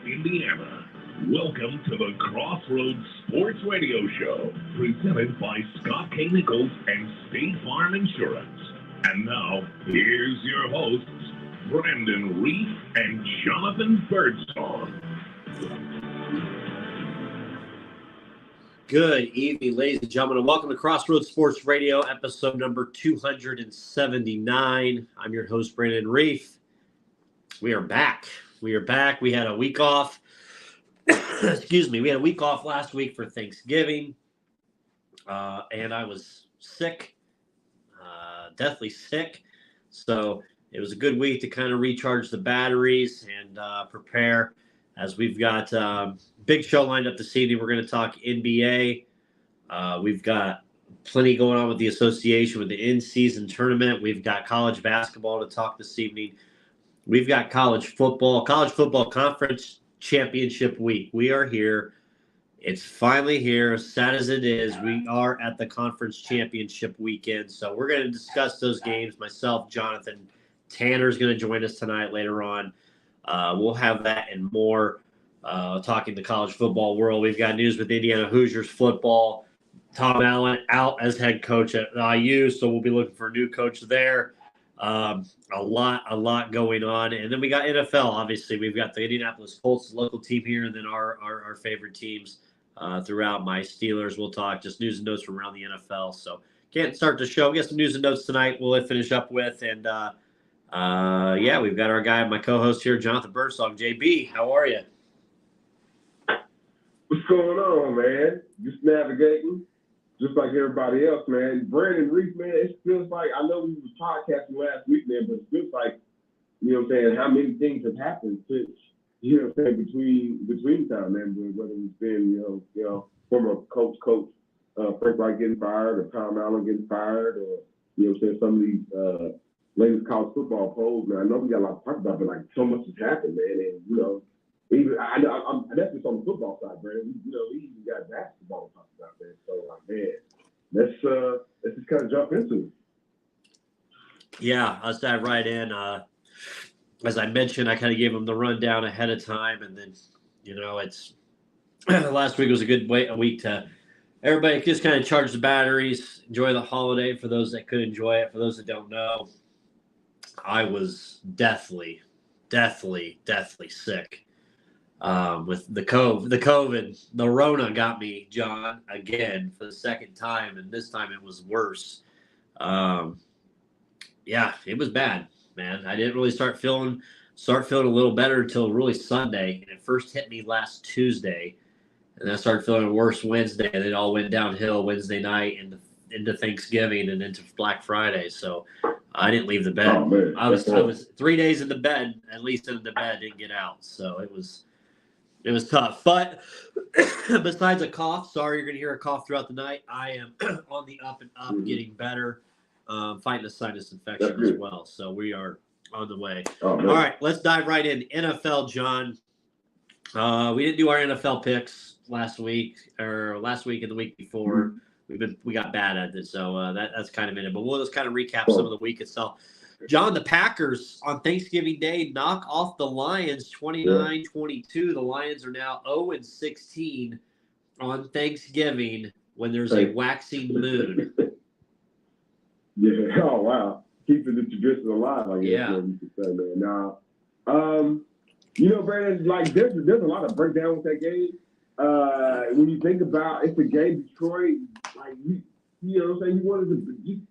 Indiana. Welcome to the Crossroads Sports Radio Show, presented by Scott K. Nichols and State Farm Insurance. And now, here's your hosts, Brandon Reef and Jonathan Birdsong. Good evening, ladies and gentlemen, and welcome to Crossroads Sports Radio, episode number 279. I'm your host, Brandon Reef. We are back. We had a week off. Excuse me. We had a week off last week for Thanksgiving, and I was sick, deathly sick. So it was a good week to kind of recharge the batteries and prepare. As we've got big show lined up this evening. We're going to talk NBA. We've got plenty going on with the association with the in-season tournament. We've got college basketball to talk this evening. We've got college football conference championship week. We are here. It's finally here. As sad as it is, we are at the conference championship weekend. So we're going to discuss those games. Myself, Jonathan, Tanner's going to join us tonight later on. We'll have that and more, talking the college football world. We've got news with Indiana Hoosiers football. Tom Allen out as head coach at IU, so we'll be looking for a new coach there. A lot going on. And then we got NFL, obviously. We've got the Indianapolis Colts, local team here, and then our favorite teams throughout. My Steelers. We'll talk just news and notes from around the NFL. So can't start the show. We got some news and notes tonight we'll finish up with. And we've got our guy, my co-host here, Jonathan Birdsong. JB, how are you? What's going on, man? Just navigating, just like everybody else, man. Brandon Reef, man, it feels like, I know we was podcasting last week, man, but it feels like, you know what I'm saying, how many things have happened since, you know what I'm saying, between time, man, whether it's been, you know, former coach, Frank Wright getting fired, or Tom Allen getting fired, or, you know what I'm saying, some of these, latest college football polls, man. I know we got a lot to talk about, but like so much has happened, man. And you know, even I'm that's just on the football side, Brandon. You know, we even got basketball to talk about, man. So like, man, let's just kind of jump into it. Yeah, let's dive right in. As I mentioned, I kind of gave them the rundown ahead of time, and then you know, it's last week was a good week to everybody just kind of charge the batteries, enjoy the holiday for those that could enjoy it. For those that don't know, I was deathly sick with the COVID. The Rona got me, John, again for the second time, and this time it was worse. It was bad, man. I didn't really start feeling a little better until really Sunday, and it first hit me last Tuesday, and I started feeling worse Wednesday, and it all went downhill Wednesday night into Thanksgiving and into Black Friday. So I didn't leave the bed. Oh, man. I was 3 days in the bed, at least in the bed, didn't get out. So it was tough. But besides a cough, sorry you're going to hear a cough throughout the night. I am on the up and up, getting better, fighting a sinus infection as well. So we are on the way. Oh, all right, let's dive right in. NFL, John. We didn't do our NFL picks last week and the week before. We got bad at it, so that's kind of in it. But we'll just kind of recap some of the week itself. John, the Packers on Thanksgiving Day knock off the Lions 29-22. The Lions are now 0-16 on Thanksgiving when there's a waxing moon. Yeah. Oh wow, keeping the tradition alive. I guess. Yeah. You could say, man. Now, you know, Brandon, like there's a lot of breakdown with that game. When you think about it's a game Detroit, like you know what I'm saying, you wanted to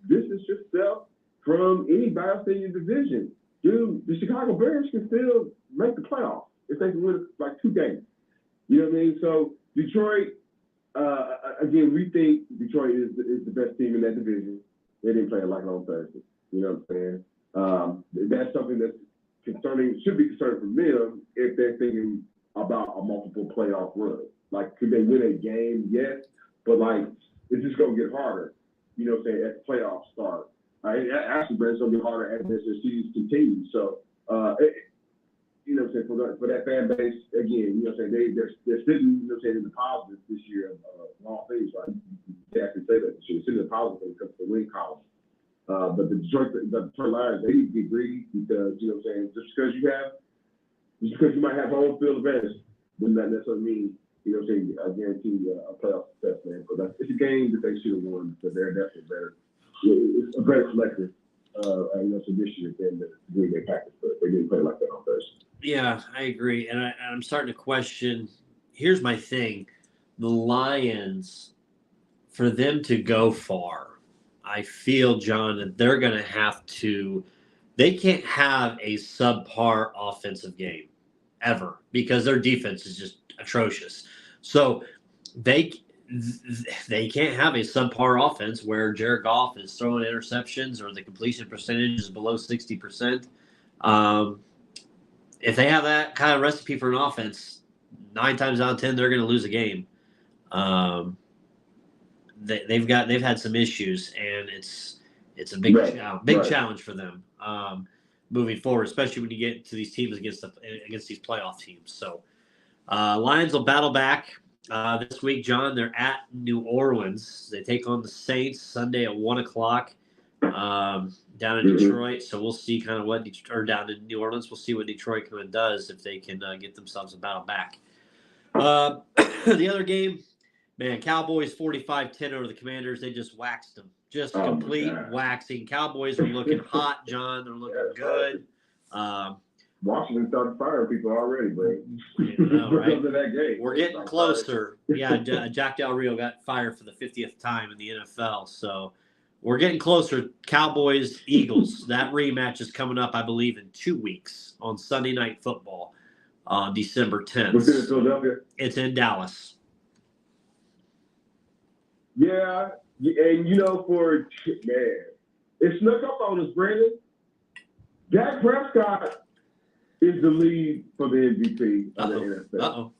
distance yourself from anybody else in your division. Dude, the Chicago Bears can still make the playoffs if they can win like 2 games. You know what I mean? So Detroit, again, we think Detroit is the best team in that division. They didn't play like on Thursday. You know what I'm saying? That's something that's concerning, should be concerning for them if they're thinking about a multiple playoff run. Like, could they win a game? Yes, but like, it's just gonna get harder. You know what I'm saying? As the playoffs start, actually, Brett, it's gonna get harder as the season continues. So, you know what I'm saying? For that fan base, again, you know what I'm saying? They're sitting, you know what I'm saying, in the positive this year of all things, right? You can actually say that this year. Sitting in the positive when it comes to the win column. But the Detroit Lions, they need to get greedy because, you know what I'm saying, just because you have Just because you might have home field advantage, doesn't that necessarily mean, you know what I'm saying, I guarantee a playoff success, man. But it's a game that they should have won, because they're definitely better. It's a better selector, you know, so this year than the Green Bay Packers, but they didn't play like that on Thursday. Yeah, I agree. And I'm starting to question. Here's my thing. The Lions, for them to go far, I feel, John, that they're going to have to – they can't have a subpar offensive game ever, because their defense is just atrocious. So they can't have a subpar offense where Jared Goff is throwing interceptions or the completion percentage is below 60%. If they have that kind of recipe for an offense, 9 times out of 10 they're going to lose a game. They've had some issues, and it's a big challenge for them moving forward, especially when you get to these teams against these playoff teams. So Lions will battle back this week, John. They're at New Orleans. They take on the Saints Sunday at 1:00 down in Detroit. So we'll see kind of what down in New Orleans. We'll see what Detroit kind of does if they can get themselves a battle back. The other game, man, Cowboys 45-10 over the Commanders. They just waxed them. Just complete waxing. Cowboys are looking hot, John. They're looking good. Washington started firing people already, bro. Right? That game. We're getting closer. Yeah, Jack Del Rio got fired for the 50th time in the NFL. So we're getting closer. Cowboys, Eagles. That rematch is coming up, I believe, in 2 weeks on Sunday Night Football on December 10th. Was it in Philadelphia? It's in Dallas. Yeah, and you know, it snuck up on us, Brandon. Dak Prescott is the lead for the MVP of the NFL.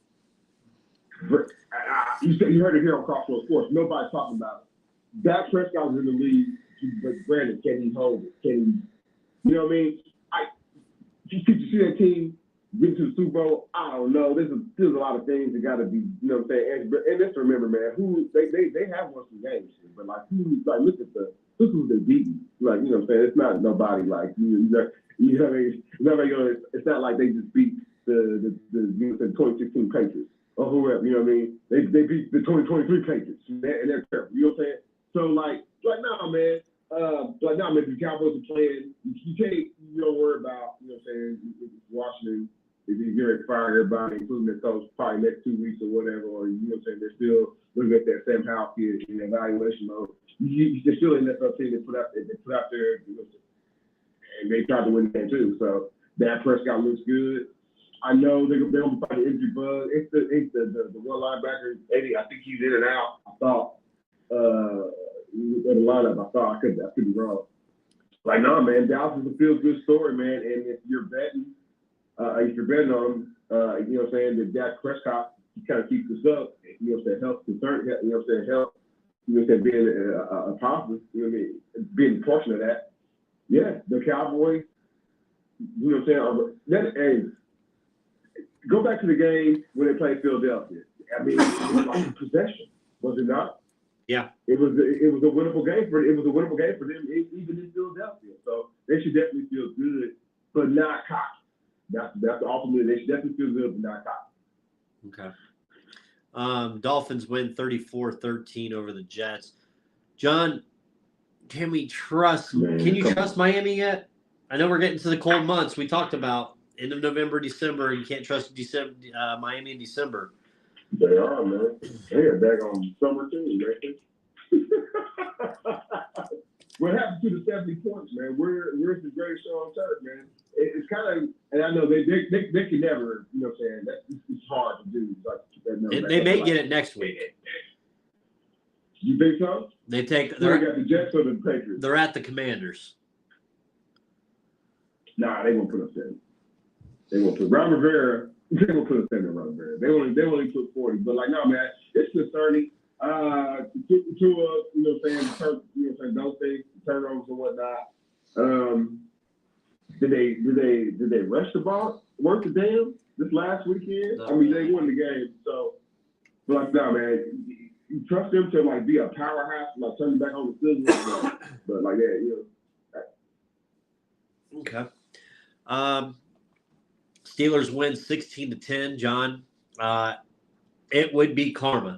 You heard it here on Crossroads Sports. Nobody's talking about it. Dak Prescott is in the lead, but Brandon, can he hold it? Can he? You know what I mean? Did you see that team get to the Super Bowl? I don't know. There's a lot of things that got to be, you know what I'm saying? And let's remember, man, they have won some games, but look who they beaten. Like, you know what I'm saying? It's not nobody like it's not like they just beat the 2016 Patriots or whoever. You know what I mean? They beat the 2023 Patriots, and they're terrible. You know what I'm saying? So nah, man, the Cowboys are playing. You can't, worry about, you know what I'm saying, Washington. If he's going to fire everybody, including their coach, probably next 2 weeks or whatever, or, you know what I'm saying, they're still looking at that Sam Howell kid in evaluation mode. They're still in that team they put out there, you know, and they tried to win the game too. So Dak Prescott looks good. I know they're going to fight the injury bug. It's the one linebacker, Eddie. I think he's in and out. I thought in the lineup. I could be wrong. Like, no, man, Dallas is a feel-good story, man. And if you're betting on them, you know what I'm saying, that Dak Prescott kind of keeps us up, you know what I'm saying, help, you know what I'm saying, help, you know what I'm saying, being a positive, you know what I mean, being a portion of that. Yeah, the Cowboys, you know what I'm saying, go back to the game when they played Philadelphia. I mean, it was like a possession, was it not? Yeah. It was a winnable game for them, even in Philadelphia. So they should definitely feel good, but not cocky. That's ultimately, they should definitely feel good, but not cocky. Okay. Dolphins win 34-13 over the Jets. John, can you trust Miami yet? I know we're getting to the cold months. We talked about end of November, December. You can't trust Miami in December. They are, man. They are back on summer too, right? What happened to the 70 points, man? Where's the greatest show on turf, man? It's kind of, and I know they can never, you know what I'm saying? It's hard to do. They may get it next week. You think so? They got the Jets or the Patriots. They're at the Commanders. Nah, they won't put us in. They won't put Ron Rivera. They won't put us in Ron Rivera. They only put 40. But like, no, man, it's just 30. To you know what I'm saying, those things, turnovers and whatnot. Did they rush the ball worth the damn this last weekend? No. I mean, they won the game. So, but like, no, man, you trust them to like be a powerhouse, like turn back on the field. But like that, you know. Okay. Steelers win 16-10, John, it would be karma.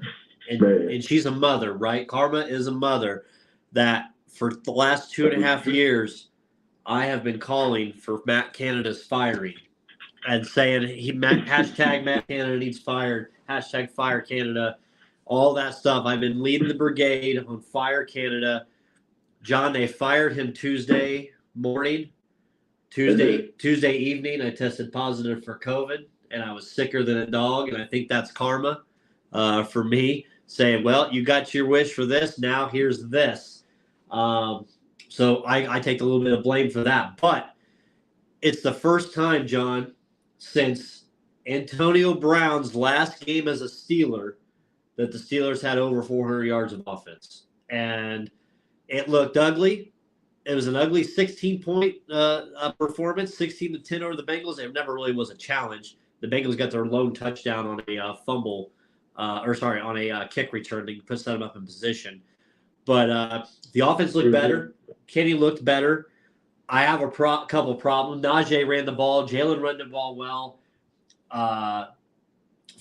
And she's a mother, right? Karma is a mother that for the last 2.5 years, I have been calling for Matt Canada's firing and saying hashtag Matt Canada needs fired, hashtag fire Canada, all that stuff. I've been leading the brigade on fire Canada. John, they fired him Tuesday morning. Tuesday evening, I tested positive for COVID, and I was sicker than a dog, and I think that's karma for me, saying, well, you got your wish for this, now here's this. So I take a little bit of blame for that. But it's the first time, John, since Antonio Brown's last game as a Steeler that the Steelers had over 400 yards of offense. And it looked ugly. It was an ugly 16-point performance, 16-10 over the Bengals. It never really was a challenge. The Bengals got their lone touchdown on a on a kick return. They put them up in position. But the offense looked better. Kenny looked better. I have a couple problems. Najee ran the ball. Jalen ran the ball well.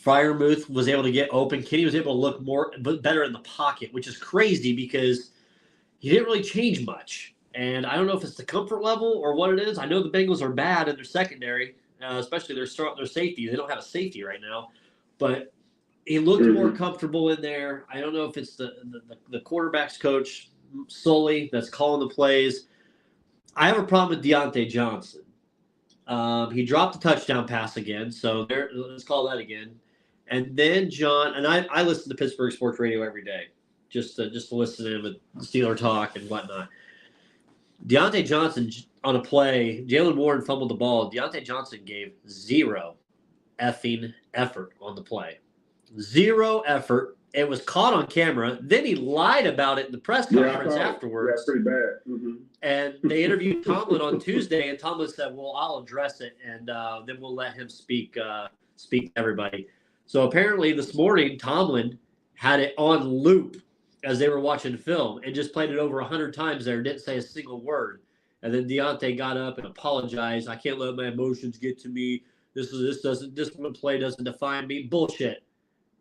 Freiermuth was able to get open. Kenny was able to look better in the pocket, which is crazy because he didn't really change much. And I don't know if it's the comfort level or what it is. I know the Bengals are bad in their secondary, especially their safety. They don't have a safety right now. But he looked more comfortable in there. I don't know if it's the quarterback's coach, Sully, that's calling the plays. I have a problem with Deontay Johnson. He dropped a touchdown pass again, so let's call that again. And then, John, and I listen to Pittsburgh Sports Radio every day just to listen to him with Steeler talk and whatnot. Deontay Johnson on a play, Jalen Warren fumbled the ball. Deontay Johnson gave zero effing effort on the play. Zero effort. It was caught on camera. Then he lied about it in the press conference afterwards. Yeah, pretty bad. And they interviewed Tomlin on Tuesday, and Tomlin said, well, I'll address it, and then we'll let him speak to everybody. So apparently this morning, Tomlin had it on loop as they were watching film and just played it over 100 times there, didn't say a single word. And then Deontay got up and apologized. I can't let my emotions get to me. This one play doesn't define me. Bullshit.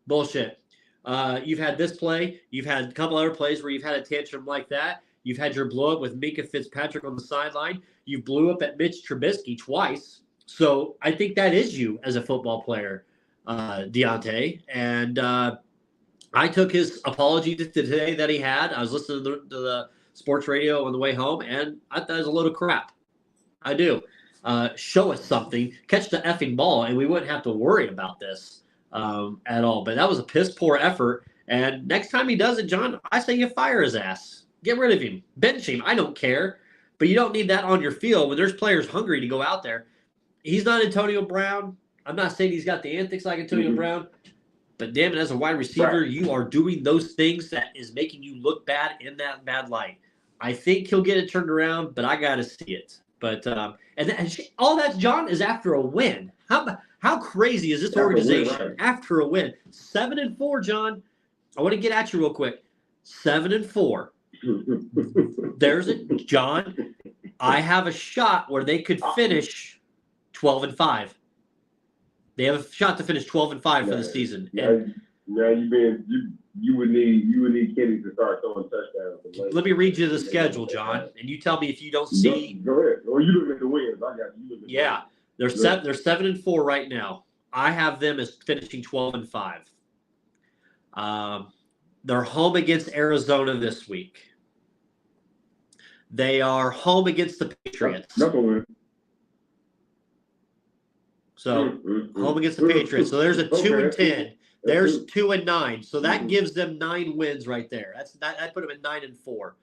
You've had this play. You've had a couple other plays where you've had a tantrum like that. You've had your blow up with Minka Fitzpatrick on the sideline. You blew up at Mitch Trubisky twice. So I think that is you as a football player, Deontay. And I took his apology today that he had. I was listening to the sports radio on the way home, and I thought it was a load of crap. I do. Show us something. Catch the effing ball, and we wouldn't have to worry about this at all. But that was a piss-poor effort. And next time he does it, John, I say you fire his ass. Get rid of him. Bench him. I don't care. But you don't need that on your field when there's players hungry to go out there. He's not Antonio Brown. I'm not saying he's got the antics like Antonio Brown. But damn it, as a wide receiver, you are doing those things that is making you look bad in that bad light. I think he'll get it turned around, but I got to see it. But all that, John, is after a win. How crazy is this organization after a win? 7-4, John. I want to get at you real quick. 7-4. There's it, John. I have a shot where they could finish 12-5. They have a shot to finish 12-5 for the season. You would need Kenny to start throwing touchdowns. Let me read you the schedule, John, and you tell me if you don't see. Go ahead. Or you look at the wins. I got you. Yeah, they're 7-4 right now. I have them as finishing 12-5. They're home against Arizona this week. They are home against the Patriots. So home against the Patriots. So there's a 2-10. There's 2-9. So that gives them 9 wins right there. I put them at 9-4.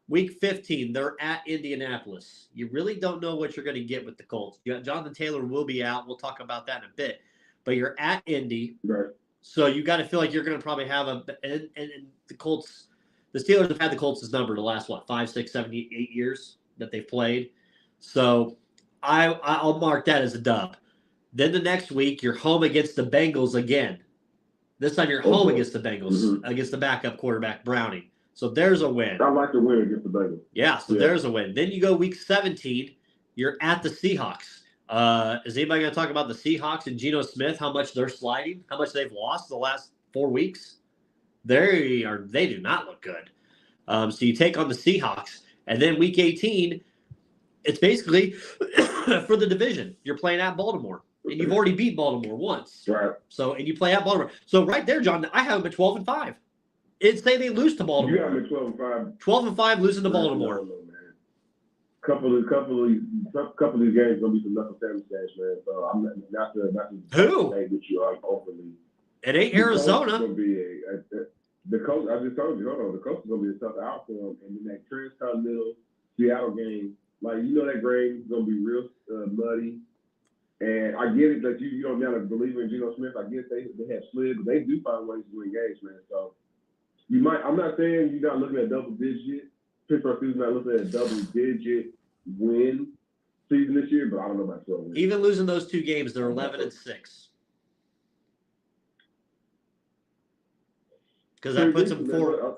Week 15, they're at Indianapolis. You really don't know what you're going to get with the Colts. Jonathan Taylor will be out. We'll talk about that in a bit. But you're at Indy. Right. So you got to feel like you're going to probably have and the Colts, the Steelers have had the Colts' number the last, 5, 6, 7, 8 years that they've played. So I'll mark that as a dub. Then the next week, you're home against the Bengals again. This time you're home against the Bengals, against the backup quarterback, Browning. So there's a win. I like to win against the Bengals. Yeah, so there's a win. Then you go week 17, you're at the Seahawks. Is anybody going to talk about the Seahawks and Geno Smith? How much they're sliding? How much they've lost the last 4 weeks? They do not look good. So you take on the Seahawks, and then Week 18, it's basically for the division. You're playing at Baltimore, and you've already beat Baltimore once. Right. So and you play at Baltimore. So right there, John, I have them at 12-5. It's say they lose to Baltimore. You got them at 12-5. 12-5 losing to Baltimore. No, man. Couple of these games gonna be some knuckle sandwich games, man. So I'm not to Who? say that you are openly. It ain't Arizona. Gonna be the coach. I just told you. Hold on. The coach is gonna be a tough out for him, and then that Transcontinental Seattle game, like that game is gonna be real muddy. And I get it that you don't now believe in Geno Smith. I get they have slid, but they do find ways to win games, man. So you might. I'm not saying you're not looking at double digit. Pittsburgh Steelers not looking at a double digit win season this year, but I don't know about 12 wins. Even losing those 2 games, they're 11-6. Because that puts them 4.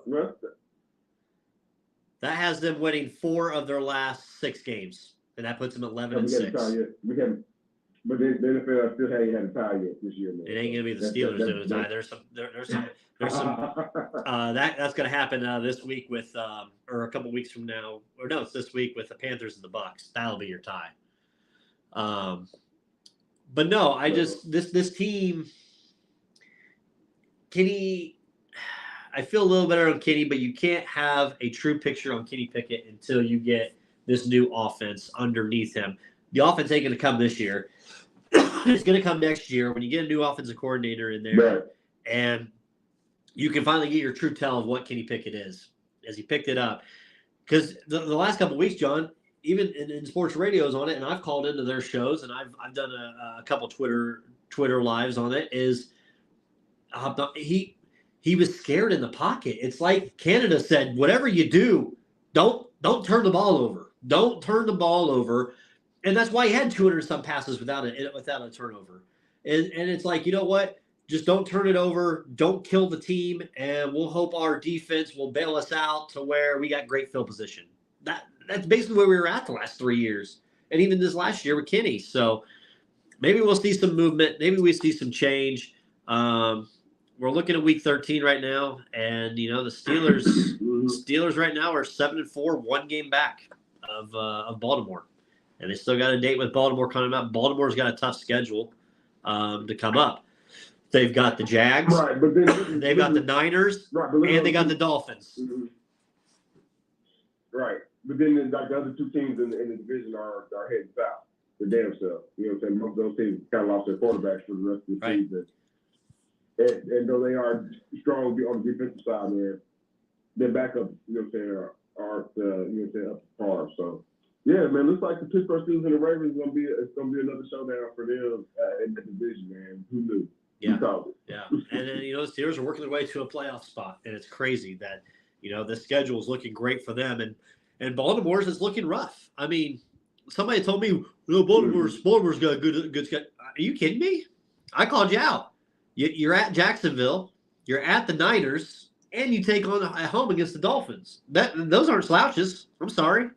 That has them winning 4 of their last 6 games, and that puts them at 11-6. But the NFL still hadn't had a tie yet this year, man. It ain't gonna be the Steelers doing a tie. There's some. That's gonna happen this week with or a couple weeks from now, or no, it's this week with the Panthers and the Bucks. That'll be your tie. But no, I just this team, Kenny. I feel a little better on Kenny, but you can't have a true picture on Kenny Pickett until you get this new offense underneath him. The offense ain't going to come this year. It's going to come next year when you get a new offensive coordinator in there, right, and you can finally get your true tell of what Kenny Pickett is as he picked it up. Because the last couple of weeks, John, even in sports radios on it, and I've called into their shows, and I've done a couple Twitter lives on it. Is he was scared in the pocket. It's like Canada said, whatever you do, don't turn the ball over. Don't turn the ball over. And that's why he had 200-some passes without a turnover. And it's like, you know what? Just don't turn it over. Don't kill the team. And we'll hope our defense will bail us out to where we got great field position. That's basically where we were at the last 3 years. And even this last year with Kenny. So maybe we'll see some movement. Maybe we see some change. We're looking at week 13 right now. And, the Steelers right now are 7-4, 1 game back of Baltimore. And they still got a date with Baltimore coming up. Baltimore's got a tough schedule to come up. They've got the Jags. Right, but then they've got the Niners, and they got the Dolphins. Mm-hmm. Right, but then the other 2 teams in the division are heading south. The damn self. You know what I'm saying? Most of those teams kind of lost their quarterbacks for the rest of the season. And though they are strong on the defensive side, man, their backup, are up to par. So. Yeah, man. Looks like the Pittsburgh Steelers and the Ravens it's gonna be another showdown for them in the division, man. Who knew? Yeah, yeah. And then the Steelers are working their way to a playoff spot, and it's crazy that the schedule is looking great for them, and Baltimore's is looking rough. I mean, somebody told me, Baltimore's got a good schedule. Are you kidding me? I called you out. You're at Jacksonville, you're at the Niners, and you take on at home against the Dolphins. Those aren't slouches. I'm sorry.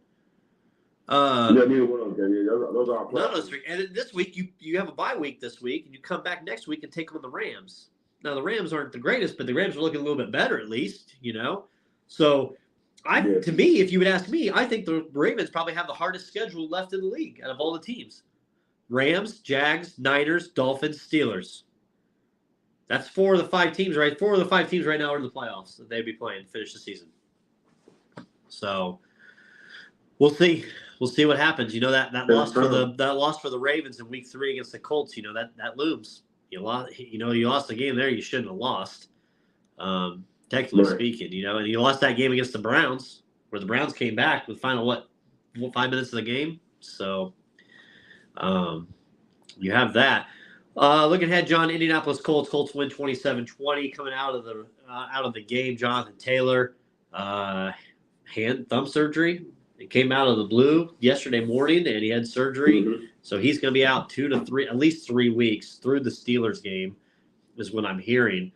Neither one of them. Yeah, those are none of those 3. And this week you have a bye week this week, and you come back next week and take on the Rams. Now the Rams aren't the greatest, but the Rams are looking a little bit better at least. So to me, if you would ask me, I think the Ravens probably have the hardest schedule left in the league out of all the teams. Rams, Jags, Niners, Dolphins, Steelers. That's 4 of the 5 teams, right? 4 of the 5 teams right now are in the playoffs that they'd be playing to finish the season. So we'll see. We'll see what happens. That loss for the Ravens in week 3 against the Colts. That looms. You lost the game there. You shouldn't have lost. Technically speaking, and you lost that game against the Browns, where the Browns came back with final 5 minutes of the game. So, you have that. Looking ahead, John, Indianapolis Colts. Colts win 27-20. Coming out of the game, Jonathan Taylor, thumb surgery. It came out of the blue yesterday morning, and he had surgery. Mm-hmm. So he's going to be out 2 to 3, at least 3 weeks through the Steelers game, is what I'm hearing.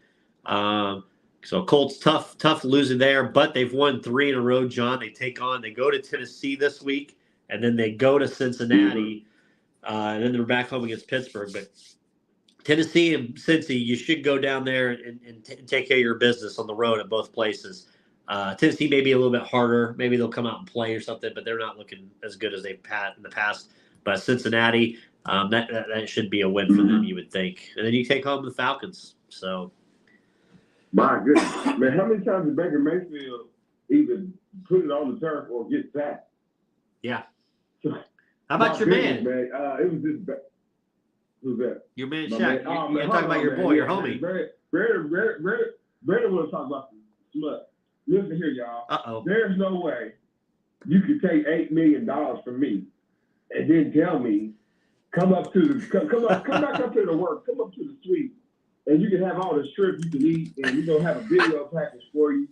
So Colts tough losing there, but they've won 3 in a row, John. They go to Tennessee this week, and then they go to Cincinnati And then they're back home against Pittsburgh. But Tennessee and Cincy, you should go down there and take care of your business on the road at both places. Tennessee may be a little bit harder. Maybe they'll come out and play or something, but they're not looking as good as they've had in the past. But Cincinnati, that should be a win for them, you would think. And then you take home the Falcons. So, my goodness, man, how many times did Baker Mayfield either put it on the turf or get sacked? Yeah. How about your man? It was just bad. Who's that? Your man, My Shaq. man. You're talking about your boy, your homie. Brandon want to talk about some smut. Listen here, y'all. Uh-oh. There's no way you could take $8 million from me and then tell me come back up to the work, come up to the suite, and you can have all the shrimp you can eat, and we're gonna have a video package for you,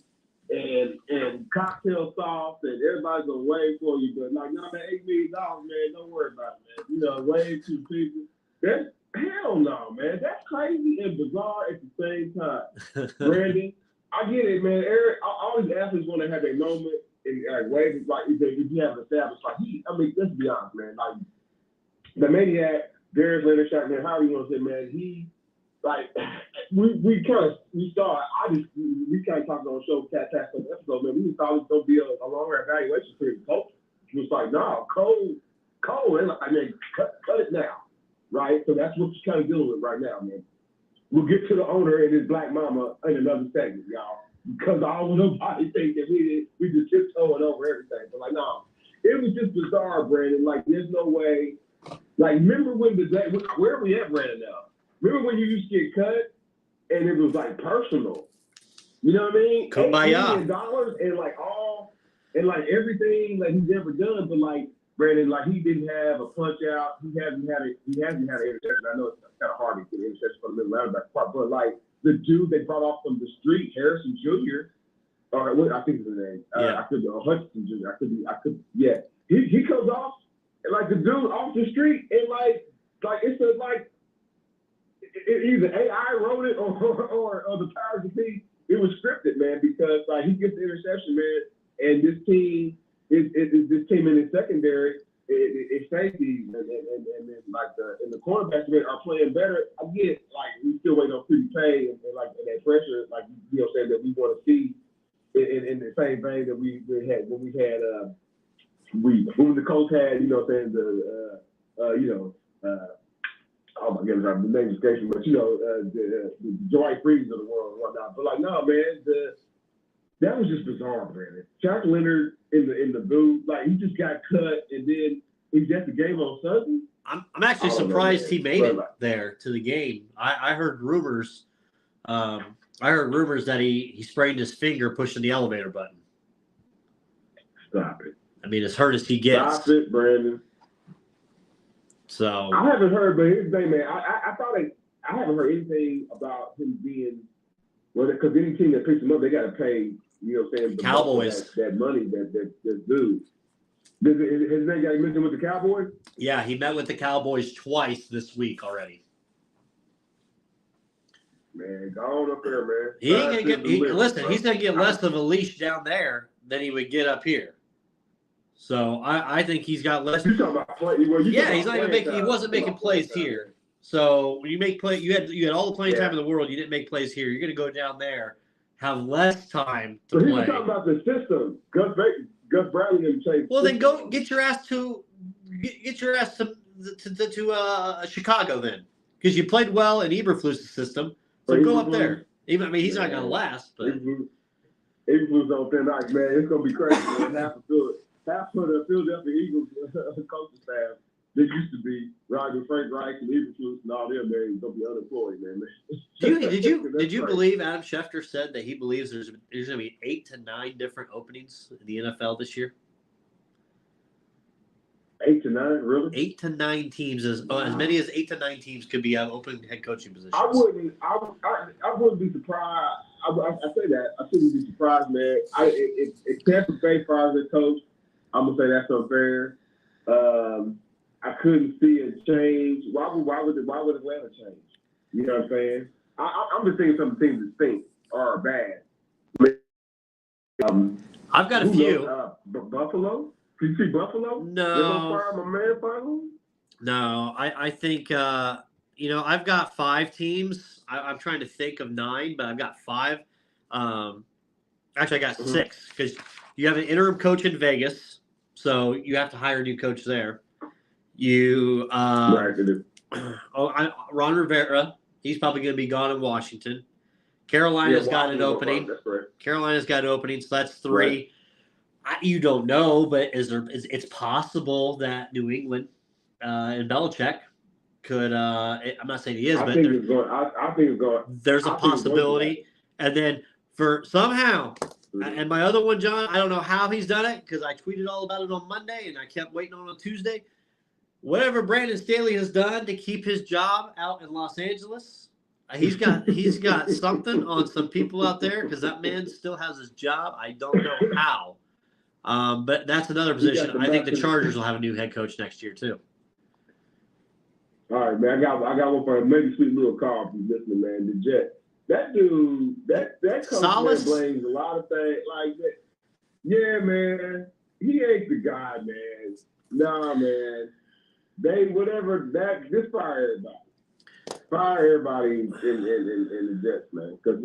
and cocktail sauce, and everybody's gonna wave for you. But like, no, man, $8 million, man, don't worry about it, man. You know, wave to people. That's hell no, man. That's crazy and bizarre at the same time. Brandon, I get it, man. Eric, all these athletes want to have their moment and like wave. Like if you have established, like let's be honest, man. Like the maniac, Darius Leonard, Shaq, man, however you want to say, man, he like we kind of talked on the show Cat episode, man. We thought it was gonna be a longer evaluation period. Coach was like, no, Cole, and like, man, cut it now. Right? So that's what you're kind of dealing with right now, man. We'll get to the owner and his black mama in another segment, y'all. Because I don't want nobody think that we just tiptoeing over everything. But like, no, it was just bizarre, Brandon. Like, there's no way. Like, remember when where are we at, Brandon, now? Remember when you used to get cut and it was like personal? You know what I mean? Kumbaya. $8 million and like everything like he's ever done, but like, Brandon, like he didn't have a punch out. He hasn't had an interception. I know it's kind of hard to get an interception for the middle linebacker part, but like the dude they brought off from the street, Harrison Jr. Or what I think is his name. Yeah. I could be Hutchinson Jr. I could. Yeah. He comes off and like the dude off the street and like it's like either AI wrote it or the powers of be. It was scripted, man, because like he gets the interception, man, and this team. This team in the secondary, it's safety, and then like the cornerbacks are playing better. I get like we still waiting on pretty pay and like and that pressure, like you know, saying that we want to see in the same vein that we had when the coach had, you know, saying oh my goodness, the name is escaping, but you know, the Dwight Freeze of the world and whatnot. But like, no, man, that was just bizarre, Brandon. Chuck Leonard in the booth, like he just got cut, and then he's at the game on Sunday. I'm actually surprised he made it there to the game. I heard rumors. I heard rumors that he sprained his finger pushing the elevator button. Stop it. I mean, as hurt as he gets. Stop it, Brandon. So I haven't heard, but here's the thing, man. I haven't heard anything about him being because any team that picks him up, they got to pay. You know what I'm saying? Cowboys. That money that's due. His name got mentioned with the Cowboys? Yeah, he met with the Cowboys twice this week already. Man, go on up there, man. He ain't gonna get. He's gonna get less of a leash down there than he would get up here. So I think he's got less. You talking about play? Yeah, he's not gonna make. He wasn't making plays here. So when you make play, you had all the playing time in the world. You didn't make plays here. You're gonna go down there, have less time to play. He was talking about the system. Gus Bradley didn't say. Well, then go get your ass to Chicago then, because you played well in Eberflus's system. So go up there. He's not gonna last. But Eberflus on thin ice, man. It's gonna be crazy. Man. Half of the Philadelphia Eagles coaching staff. They used to be Roger Frank Reich and Eberflus and all them. They're gonna be unemployed, man. Did you believe Adam Schefter said that he believes there's gonna be 8 to 9 different openings in the NFL this year? 8 to 9, really? 8 to 9 teams, as many as 8 to 9 teams could be open head coaching positions. I wouldn't be surprised. I say that I shouldn't be surprised, man. If Tampa Bay fires their coach, I'm gonna say that's unfair. I couldn't see it change. Why would Atlanta change? You know what I'm saying? I'm just thinking some things that stink or are bad. I've got a few. Buffalo? Did you see Buffalo? No. They're gonna fire my man finally? No, I think I've got 5 teams. I'm trying to think of 9, but I've got 5. Um, Actually, I got Mhm. 6 because you have an interim coach in Vegas, so you have to hire a new coach there. You Right. It is. Ron Rivera, he's probably going to be gone in Washington. Yeah, Carolina's got an Washington. opening. That's correct. Carolina's got an opening, so that's 3. Right. You don't know, but it's possible that New England and Belichick could. I'm not saying he is, I but think it's going. I think it's going. there's a I think it's going to possibility. And then for somehow, happen. and my other one, John, I don't know how he's done it because I tweeted all about it on Monday and I kept waiting on Tuesday. Whatever Brandon Staley has done to keep his job out in Los Angeles, he's got something on some people out there because that man still has his job. I don't know how. But that's another position. I think the Chargers will have a new head coach next year too. All right, man. I got one for maybe sweet little Carl from listening, man. The Jet. That dude, that coach man blames a lot of things like that. Yeah, man. He ain't the guy, man. Nah, man. They whatever that just fire everybody. Fire everybody in the Jets, man. Because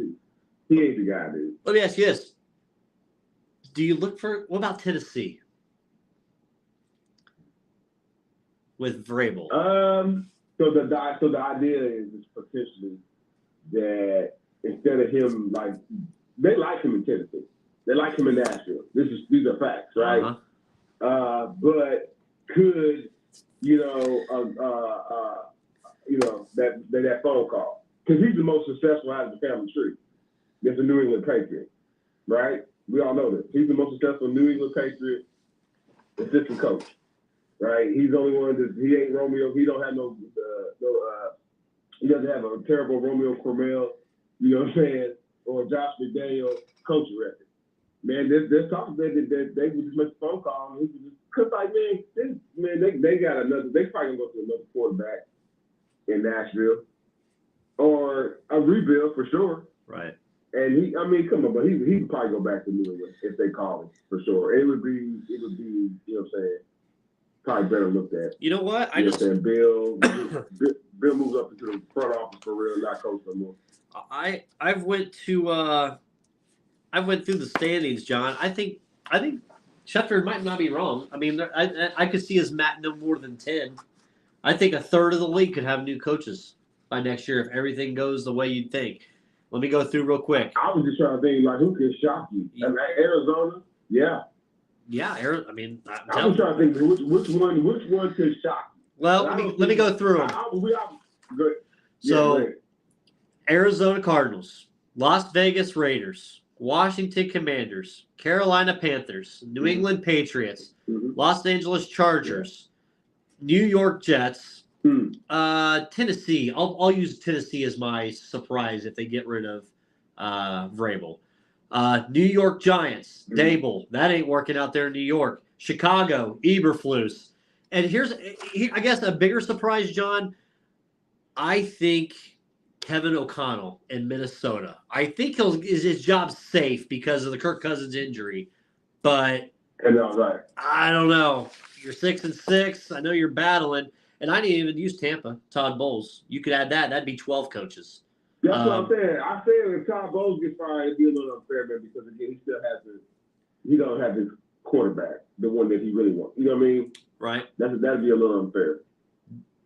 he ain't the guy, dude. Let me ask you this. Do you look for what about Tennessee? With Vrabel. So the idea is potentially that instead of him they like him in Tennessee, they like him in Nashville. These are facts, right? Uh-huh. But could that phone call because he's the most successful out of the family tree. It's the New England Patriot, right? We all know this. He's the most successful New England Patriot assistant coach. Right, he's the only one that he ain't Romeo. He don't have he doesn't have a terrible Romeo Cromwell, you know what I'm saying, or Josh McDaniel coaching record. Man, there's talk that they would just make a phone call and because they got another. They probably gonna go to another quarterback in Nashville or a rebuild for sure. Right. And come on, but he could probably go back to New England if they call him for sure. It would be, you know what I'm saying. Probably better looked at. You know what? Bill moves up into the front office for real, not coach no more. I went through the standings, John. I think Schefter might not be wrong. I mean, I could see his Matt no more than 10. I think a third of the league could have new coaches by next year if everything goes the way you'd think. Let me go through real quick. I was just trying to think who could shock you. Arizona, yeah. Yeah, I mean, I was trying to think which one could shock you. Well, let me go through them. Good. So, yeah, Arizona Cardinals, Las Vegas Raiders, Washington Commanders, Carolina Panthers, New England Patriots, Los Angeles Chargers, New York Jets, Tennessee. I'll use Tennessee as my surprise if they get rid of Vrabel. New York Giants, Dable. That ain't working out there in New York. Chicago, Eberflus. And here's, I guess, a bigger surprise, John. I think Kevin O'Connell in Minnesota. I think his job's safe because of the Kirk Cousins injury. But I don't know. You're 6-6. I know you're battling. And I didn't even use Tampa, Todd Bowles. You could add that. That'd be 12 coaches. That's what I'm saying. I said if Todd Bowles gets fired, it'd be a little unfair, man, because again, he don't have his quarterback, the one that he really wants. You know what I mean? Right. That'd be a little unfair.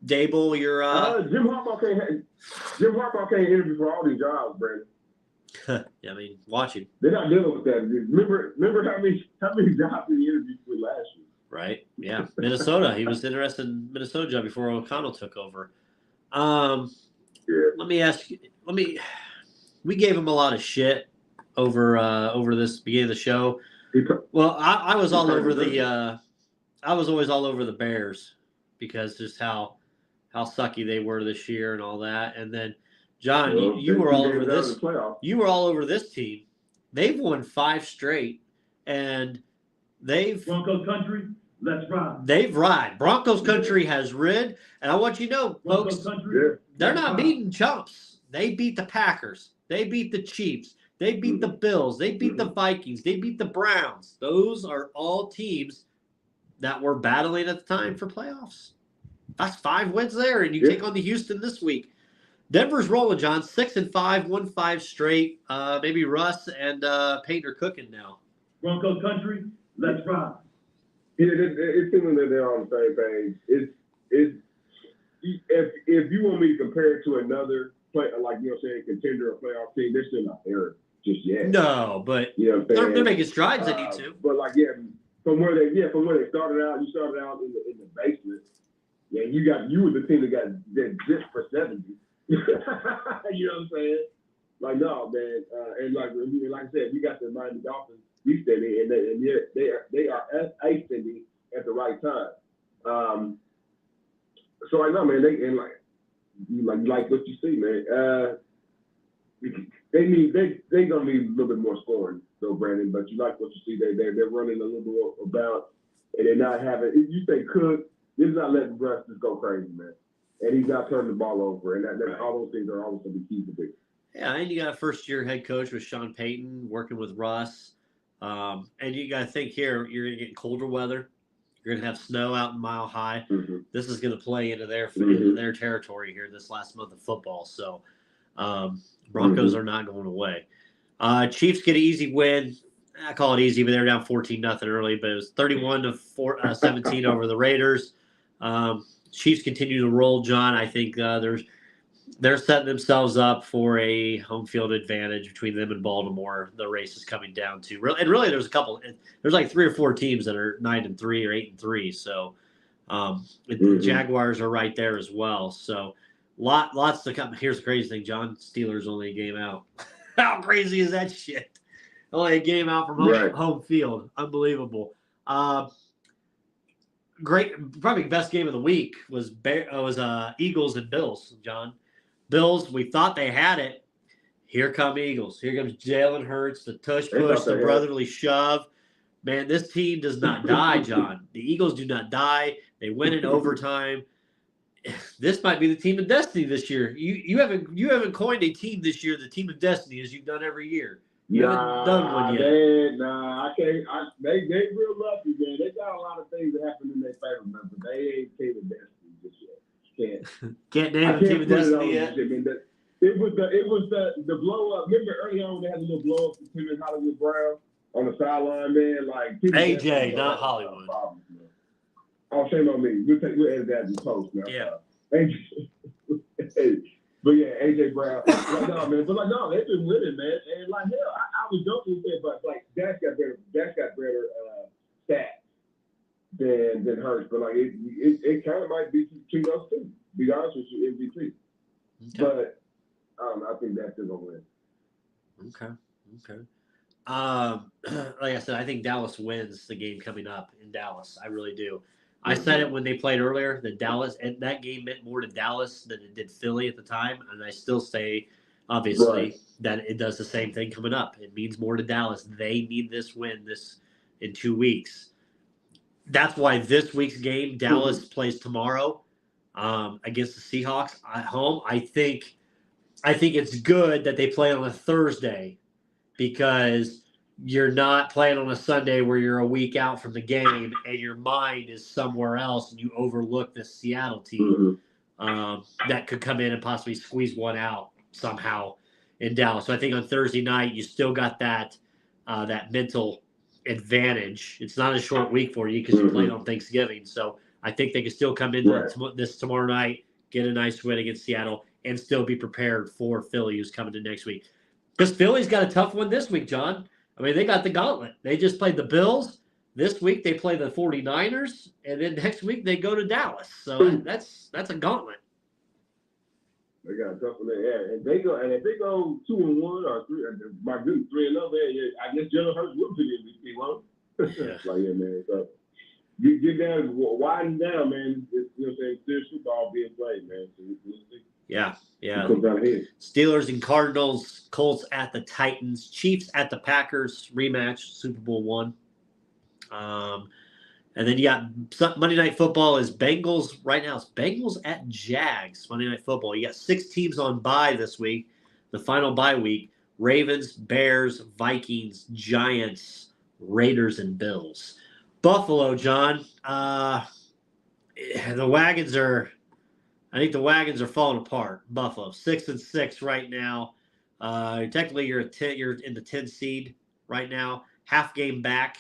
Dable, you're Jim Harbaugh can't interview for all these jobs, Brandon. Yeah, I mean, watch him. They're not dealing with that. Remember how many jobs he interviewed for last year? Right. Yeah. Minnesota. He was interested in Minnesota job before O'Connell took over. Let me ask you. We gave him a lot of shit over this beginning of the show. Well, I was all over I was always all over the Bears because just how sucky they were this year and all that. And then, John, you were all over this. You were all over this team. They've won 5 straight, and Broncos country. Let's ride. They've ride. Broncos country has rid, and I want you to know, folks, they're not beating chumps. They beat the Packers. They beat the Chiefs. They beat the Bills. They beat the Vikings. They beat the Browns. Those are all teams that were battling at the time for playoffs. That's 5 wins there, and you take on the Houston this week. Denver's rolling, John. 6-5, won 5 straight. Maybe Russ and Payton are cooking now. Bronco country, let's ride. Yeah, it seems that they're on the same page. If you want me to compare it to another play, like contender or playoff team, they're still not there just yet. No, but they're making strides. They need to. But from where they started out, you started out in the basement. Yeah, you were the team that just for 70. You know what I'm saying? Like, no, man. And like I said, you got the Miami Dolphins descending, and they are ascending at the right time. So I know, man. You like what you see, man. They're gonna need a little bit more scoring, though, Brandon. But you like what you see. They're running a little bit more about, and they're not having. If you say Cook, this is not letting Russ just go crazy, man. And he's not turning the ball over, and that's all those things are always going to be key to do. Yeah, and you got a first-year head coach with Sean Payton working with Russ. And you got to think here, you're going to get colder weather. You're going to have snow out in Mile High. Mm-hmm. This is going to play into their territory here this last month of football. So Broncos are not going away. Chiefs get an easy win. I call it easy, but they were down 14-0 early, but it was 31-17 over the Raiders. Chiefs continue to roll, John. I think they're setting themselves up for a home field advantage between them and Baltimore. The race is coming down to really there's like 3 or 4 teams that are 9-3 or 8-3. So the Jaguars are right there as well. So lots to come. Here's the crazy thing, John. Steelers only a game out. How crazy is that shit? Only a game out from home field. Unbelievable. Great, probably best game of the week was Eagles and Bills, John. Bills, we thought they had it. Here come Eagles. Here comes Jalen Hurts, the tush push, the brotherly shove. Man, this team does not die, John. The Eagles do not die. They win in overtime. This might be the team of destiny this year. You haven't coined a team this year, the team of destiny, as you've done every year. You haven't done one yet. I can't. They real lucky, man. They got a lot of things that happen in their favor, man, but they ain't team of destiny just yet. Can't name the team of destiny yet. It was the blow up. Remember early on they had a little blow up between Hollywood Brown on the sideline, man. Like AJ, not Hollywood. Oh, shame on me. We'll edit that in post now. Yeah. AJ. But yeah, AJ Brown. No, man. But no, they've been winning, man. And like hell, I was joking with that, but like Dash got better stats than Hurts. But like it kind of might be between those two. To be honest with you, MVP. Okay. But I think that's gonna win. Okay. Like I said, I think Dallas wins the game coming up in Dallas. I really do. I said it when they played earlier that that game meant more to Dallas than it did Philly at the time, and I still say, obviously, that it does the same thing coming up. It means more to Dallas. They need this win in 2 weeks. That's why this week's game, Dallas plays tomorrow against the Seahawks at home. I think it's good that they play on a Thursday because you're not playing on a Sunday where you're a week out from the game and your mind is somewhere else and you overlook this Seattle team that could come in and possibly squeeze one out somehow in Dallas. So I think on Thursday night you still got that mental advantage. It's not a short week for you because you played on Thanksgiving. So I think they can still come into this tomorrow night, get a nice win against Seattle, and still be prepared for Philly, who's coming in next week. Because Philly's got a tough one this week, John. I mean, they got the gauntlet. They just played the Bills. This week they play the 49ers, and then next week they go to Dallas. So that's a gauntlet. They got a tough one there. And if they go 2-1 or 3, my dude 3-0, I guess Jalen Hurts will be the MVP, won't he? Like, yeah, man. So get down, widen down, man. You know what I'm saying? Serious football being played, man. So we'll see. Yeah. Steelers and Cardinals, Colts at the Titans, Chiefs at the Packers, rematch, Super Bowl I. And then you got Monday Night Football is Bengals. Right now it's Bengals at Jags, Monday Night Football. You got 6 teams on bye this week, the final bye week. Ravens, Bears, Vikings, Giants, Raiders, and Bills. Buffalo, John. the wagons are. I think the wagons are falling apart. Buffalo 6-6 right now. Technically, you're in the 10 seed right now, half game back.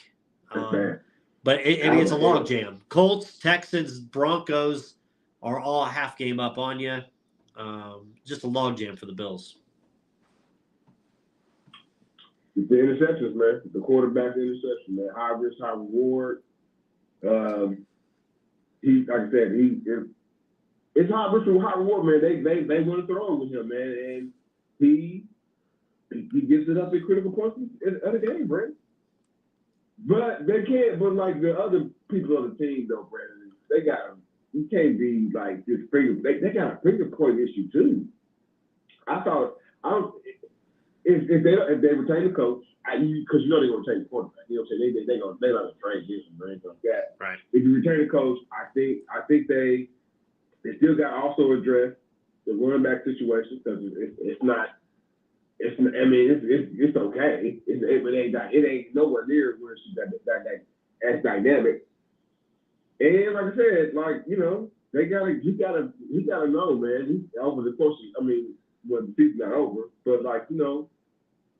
But it's a log jam. Colts, Texans, Broncos are all a half game up on you. Just a log jam for the Bills. It's the interceptions, man. The quarterback interception, man. High risk, high reward. Like I said, it's high risk and high reward, man. They want to throw with him, man, and he gives it up at critical points of the game, Brandon. But they can't. But like the other people on the team, though, Brandon, you can't be like this finger. They got a finger point issue too. If they retain the coach, because you know they're gonna retain the quarterback. You know what I'm saying? They're gonna trade him or anything like that. Right. If you retain the coach, I think they still got to also address the running back situation because it's not. It's okay. It ain't nowhere near where she's that dynamic. And like I said, like you know, you gotta know, man. Over the course, the season's not over, but like you know.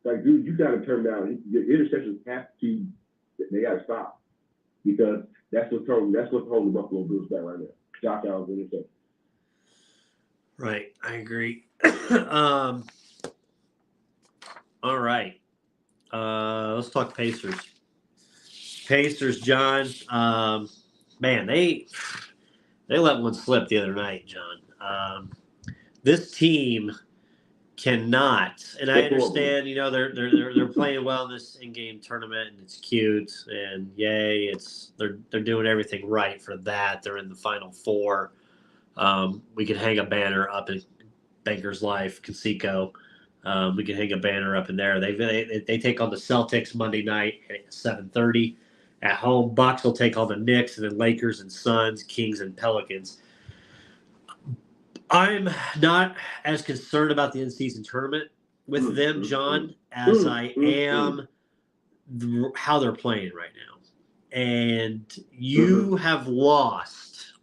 Like, dude, you got to turn down. The interceptions they got to stop because that's what's holding the Buffalo Bills back right now. Josh Allen's interception. Right, I agree. All right, let's talk Pacers. Pacers, John. Man, they let one slip the other night, John. This team cannot, and I understand, you know, they're playing well in this in-game tournament, and it's cute, and yay, they're doing everything right for that. They're in the Final Four. We can hang a banner up in Bankers Life, Conseco. We can hang a banner up in there. They take on the Celtics Monday night at 7:30 at home. Bucks will take on the Knicks, and then Lakers and Suns, Kings and Pelicans. I'm not as concerned about the in-season tournament with them, John, as I am how they're playing right now. And you have lost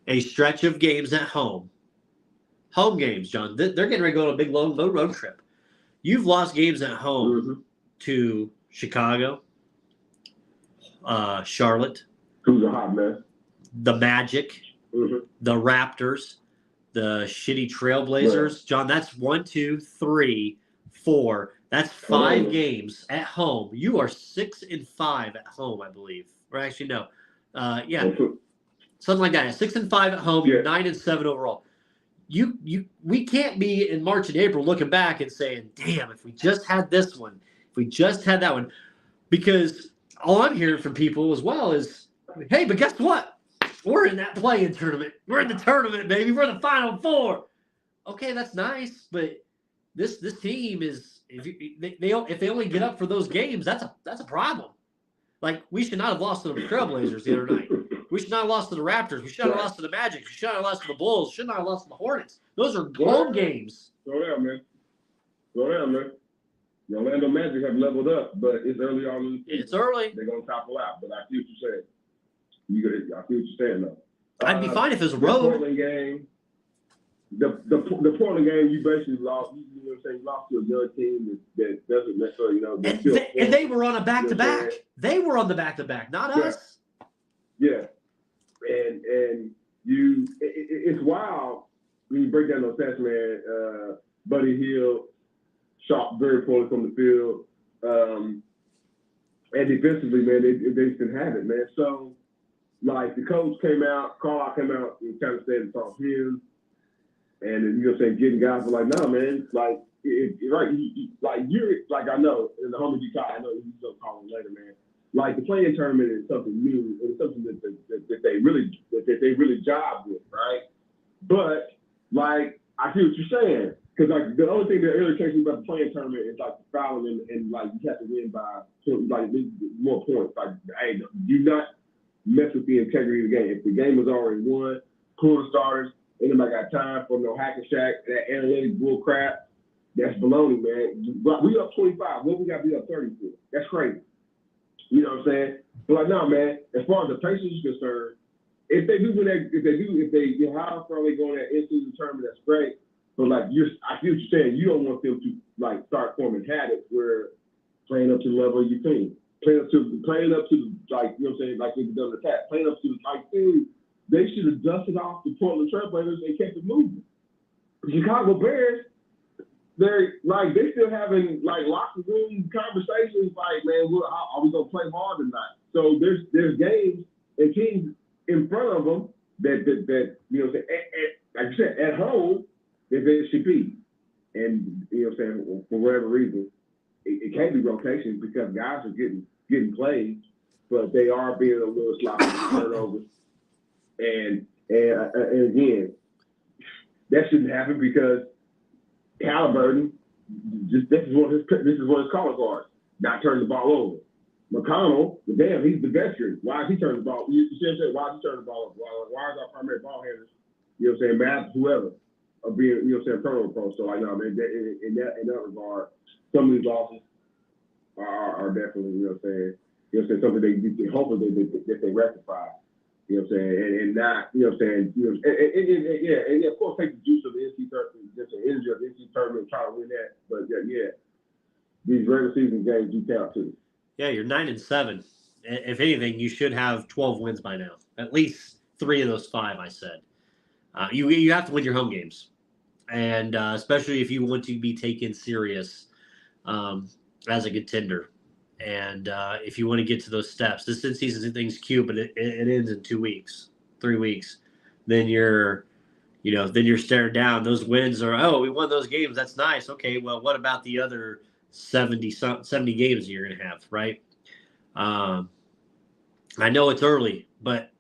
a stretch of games at home. Home games, John. They're getting ready to go on a big low road trip. You've lost games at home to Chicago, Charlotte. Who's a hot mess? The Magic, the Raptors. The shitty Trailblazers, John, that's 1, 2, 3, 4. That's 5 games at home. You are 6-5 at home, I believe. Or actually, no. Something like that. 6-5 at home. You're 9-7 overall. We can't be in March and April looking back and saying, damn, if we just had this one, if we just had that one. Because all I'm hearing from people as well is, hey, but guess what? We're in that play-in tournament. We're in the tournament, baby. We're in the Final Four. Okay, that's nice, but this team is if they only get up for those games, that's a problem. Like we should not have lost to the Trailblazers the other night. We should not have lost to the Raptors. We should not have lost to the Magic. We should not have lost to the Bulls. Should not have lost to the Hornets. Those are home games. Slow down, man. The Orlando Magic have leveled up, but it's early on in the season. It's early. They're gonna topple out, but I see what you're saying. I see what you're saying, though. I'd be fine if it was a road. The Portland game, the Portland game, you basically lost. You know what I'm saying? You lost to a young team that doesn't necessarily, you know. And they were on a back-to-back. They were on the back-to-back, not us. Yeah, and it's wild when you break down those stats, man. Buddy Hield shot very poorly from the field, and defensively, man, they just didn't have it, man. So. Like, the coach Carlisle came out and kind of said and talked to him. And, you know, saying, getting guys were like, no, man, like, I know, in the homie I know he's going to call him later, man. Like, the play-in tournament is something new. It's something that they really job with, right? But, like, I see what you're saying. Because, like, the only thing that irritates me about the play-in tournament is, like, fouling and like, you have to win by, like, more points. Like, hey, do not mess with the integrity of the game. If the game was already won, pull the starters, anybody got time for no hack and shack, that analytic bull crap, that's baloney, man. We up 25. What we got to be up 30 for? That's crazy. You know what I'm saying? But like, no, man, as far as the Pacers is concerned, if they how far they go in that into the tournament, that's great. But like I see what you're saying. You don't want them to like start forming habits where playing up to the level of your team, playing up to the, like, you know what I'm saying, like they've done in the past, playing up to the like thing. They should have dusted off the Portland Trailblazers and kept it moving. The Chicago Bears, they still having like locker room conversations like, man, are we gonna play hard tonight? So there's games and teams in front of them that you know, like you said, at home that they should be, and you know what I'm saying, for whatever reason, it can't be rotation because guys are getting played, but they are being a little sloppy with turnovers, and again, that shouldn't happen because Halliburton, this is one of his calling cards, not turning the ball over. McConnell, damn, he's the veteran. Why is he turning the ball? You see what I'm saying? Why is he turning the ball over? Why is our primary ball handlers, you know what I'm saying, Matt, whoever, are being, you know what I'm saying, turnover pros? So I know, man, in that regard, some of these losses are definitely, you know what I'm saying, something they hopefully that they rectify. You know what I'm saying, and not, you know what I'm saying, and of course take the juice of the NC tournament, just the energy of the NC tournament, and try to win that. But these regular season games do count too. Yeah, you're 9-7. If anything, you should have 12 wins by now. At least 3 of those 5, I said. You have to win your home games, and especially if you want to be taken serious as a contender. And if you want to get to those steps, this in-season thing's cute, but it ends in 2 weeks, 3 weeks. Then you're staring down. Those wins are, we won those games. That's nice. Okay, well, what about the other 70 games you're going to have, right? I know it's early, but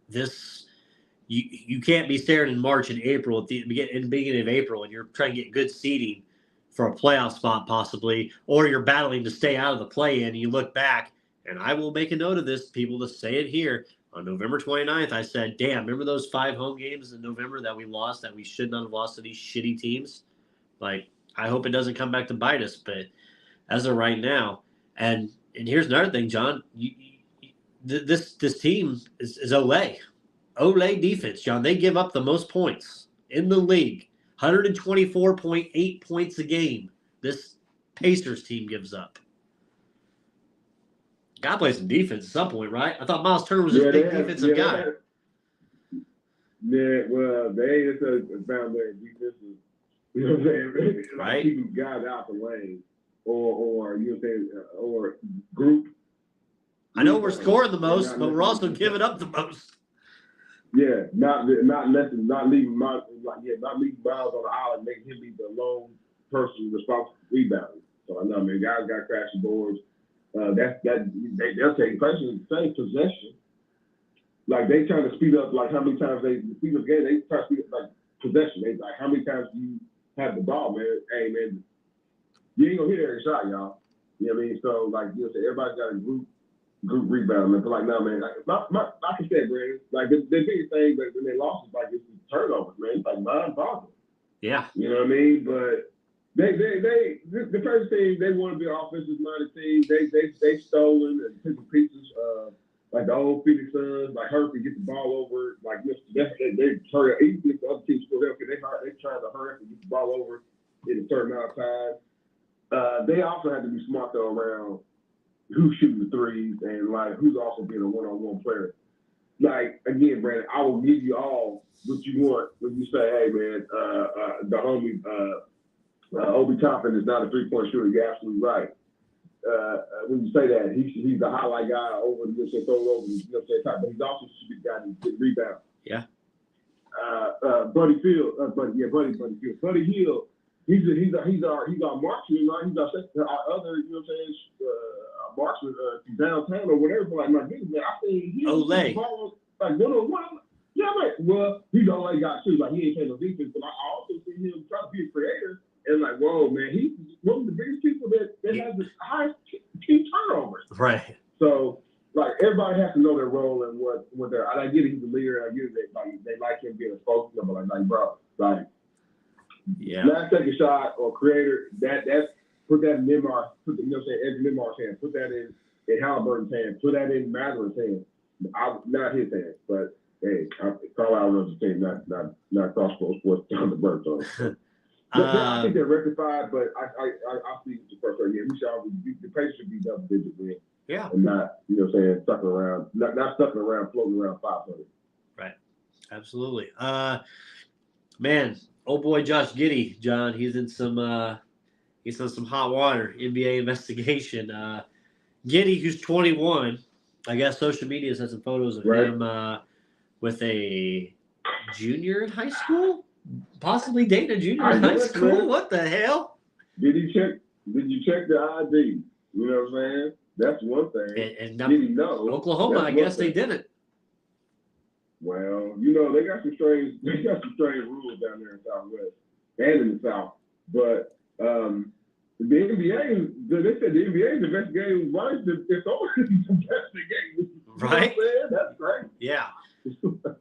you can't be staring in March and April at the beginning of April, and you're trying to get good seeding for a playoff spot possibly, or you're battling to stay out of the play-in, and you look back, and I will make a note of this, people, to say it here. On November 29th, I said, damn, remember those 5 home games in November that we lost, that we should not have lost to these shitty teams? Like, I hope it doesn't come back to bite us, but as of right now, and here's another thing, John, this team is Olay. Olay defense, John. They give up the most points in the league. 124.8 points a game this Pacers team gives up. Got to play some defense at some point, right? I thought Miles Turner was just a big defensive guy. Well, they ain't found their defensive, you know what I'm saying? Right. Keeping guys out the lane or you know what I'm saying, or group. I know we're scoring the most, but we're also giving up the most. Yeah, not leaving Miles on the island, making him be the lone person responsible for rebounding. So I know, man, guys got crashing boards. They're taking pressure in the same possession. Like they trying to speed up, like how many times they speed up the game. They try to speed up like possession. They like how many times do you have the ball, man? Hey, man, you ain't gonna hit every shot, y'all. You know what I mean? So like you know, everybody's got a group rebound, man. But like, no, man, like like I said, Brandon, like the biggest thing, but when they lost, is like it's turnovers, man. It's like mind-boggling. Yeah. You know what I mean? But the first team, they want to be an offensive-minded team. They stolen and taken pieces of like the old Phoenix Suns, like Hurst to get the ball over. Like they hurry. Even if the other team score help, they trying to hurry up and get the ball over in a certain amount of time. They also had to be smart though around who's shooting the threes and like who's also being a one-on-one player. Like again, Brandon, I will give you all what you want when you say, hey man, the homie Obi Toppin is not a three-point shooter. You're absolutely right. When you say that, he's the highlight guy over the throw over, you know what I'm saying, type, but he's also the guy that get rebound. Yeah. Buddy Hield. Buddy Hield. He's our marksman, right? He's our other, you know what I'm saying, marksman from downtown or whatever. But like my goodness, man, I seen him Olay. Like one-on-one. Yeah, like well, he's the only guy too. Like he ain't playing no defense, but I also see him try to be a creator. And like, whoa, man, he's one of the biggest people that has the highest team turnovers. Right. So, like, everybody has to know their role and what they're. I get it, he's a leader. I get it, they like him being a spokesman, but like, bro, like, yeah. Last second shot or creator, that's put that in Nembhard, you know what I'm saying, Edwin Nembhard's hand, put that in Halliburton's hand, put that in Mather's hand. Not his hand, but Hey, Carlisle knows the team, not cross-road sports on the bird. So. I think they're rectified, but I see the first right here. The pace should be double-digit win. Yeah. And not, what I'm saying, stuck around, not stuck around, floating around 500. Right. Absolutely. Man, old boy Josh Giddey, John, he's in some hot water. NBA investigation. Giddey, who's 21, I guess social media has some photos of him with a junior in high school, possibly dating a junior in high school. Man. What the hell? Did you check the ID? You know what I'm saying? That's one thing. And did he know? Oklahoma, I guess they didn't. Well, they got some strange rules down there in Southwest and in the South. But the NBA, they said the NBA is investigating why it's always investigating. Right? That's great. Yeah.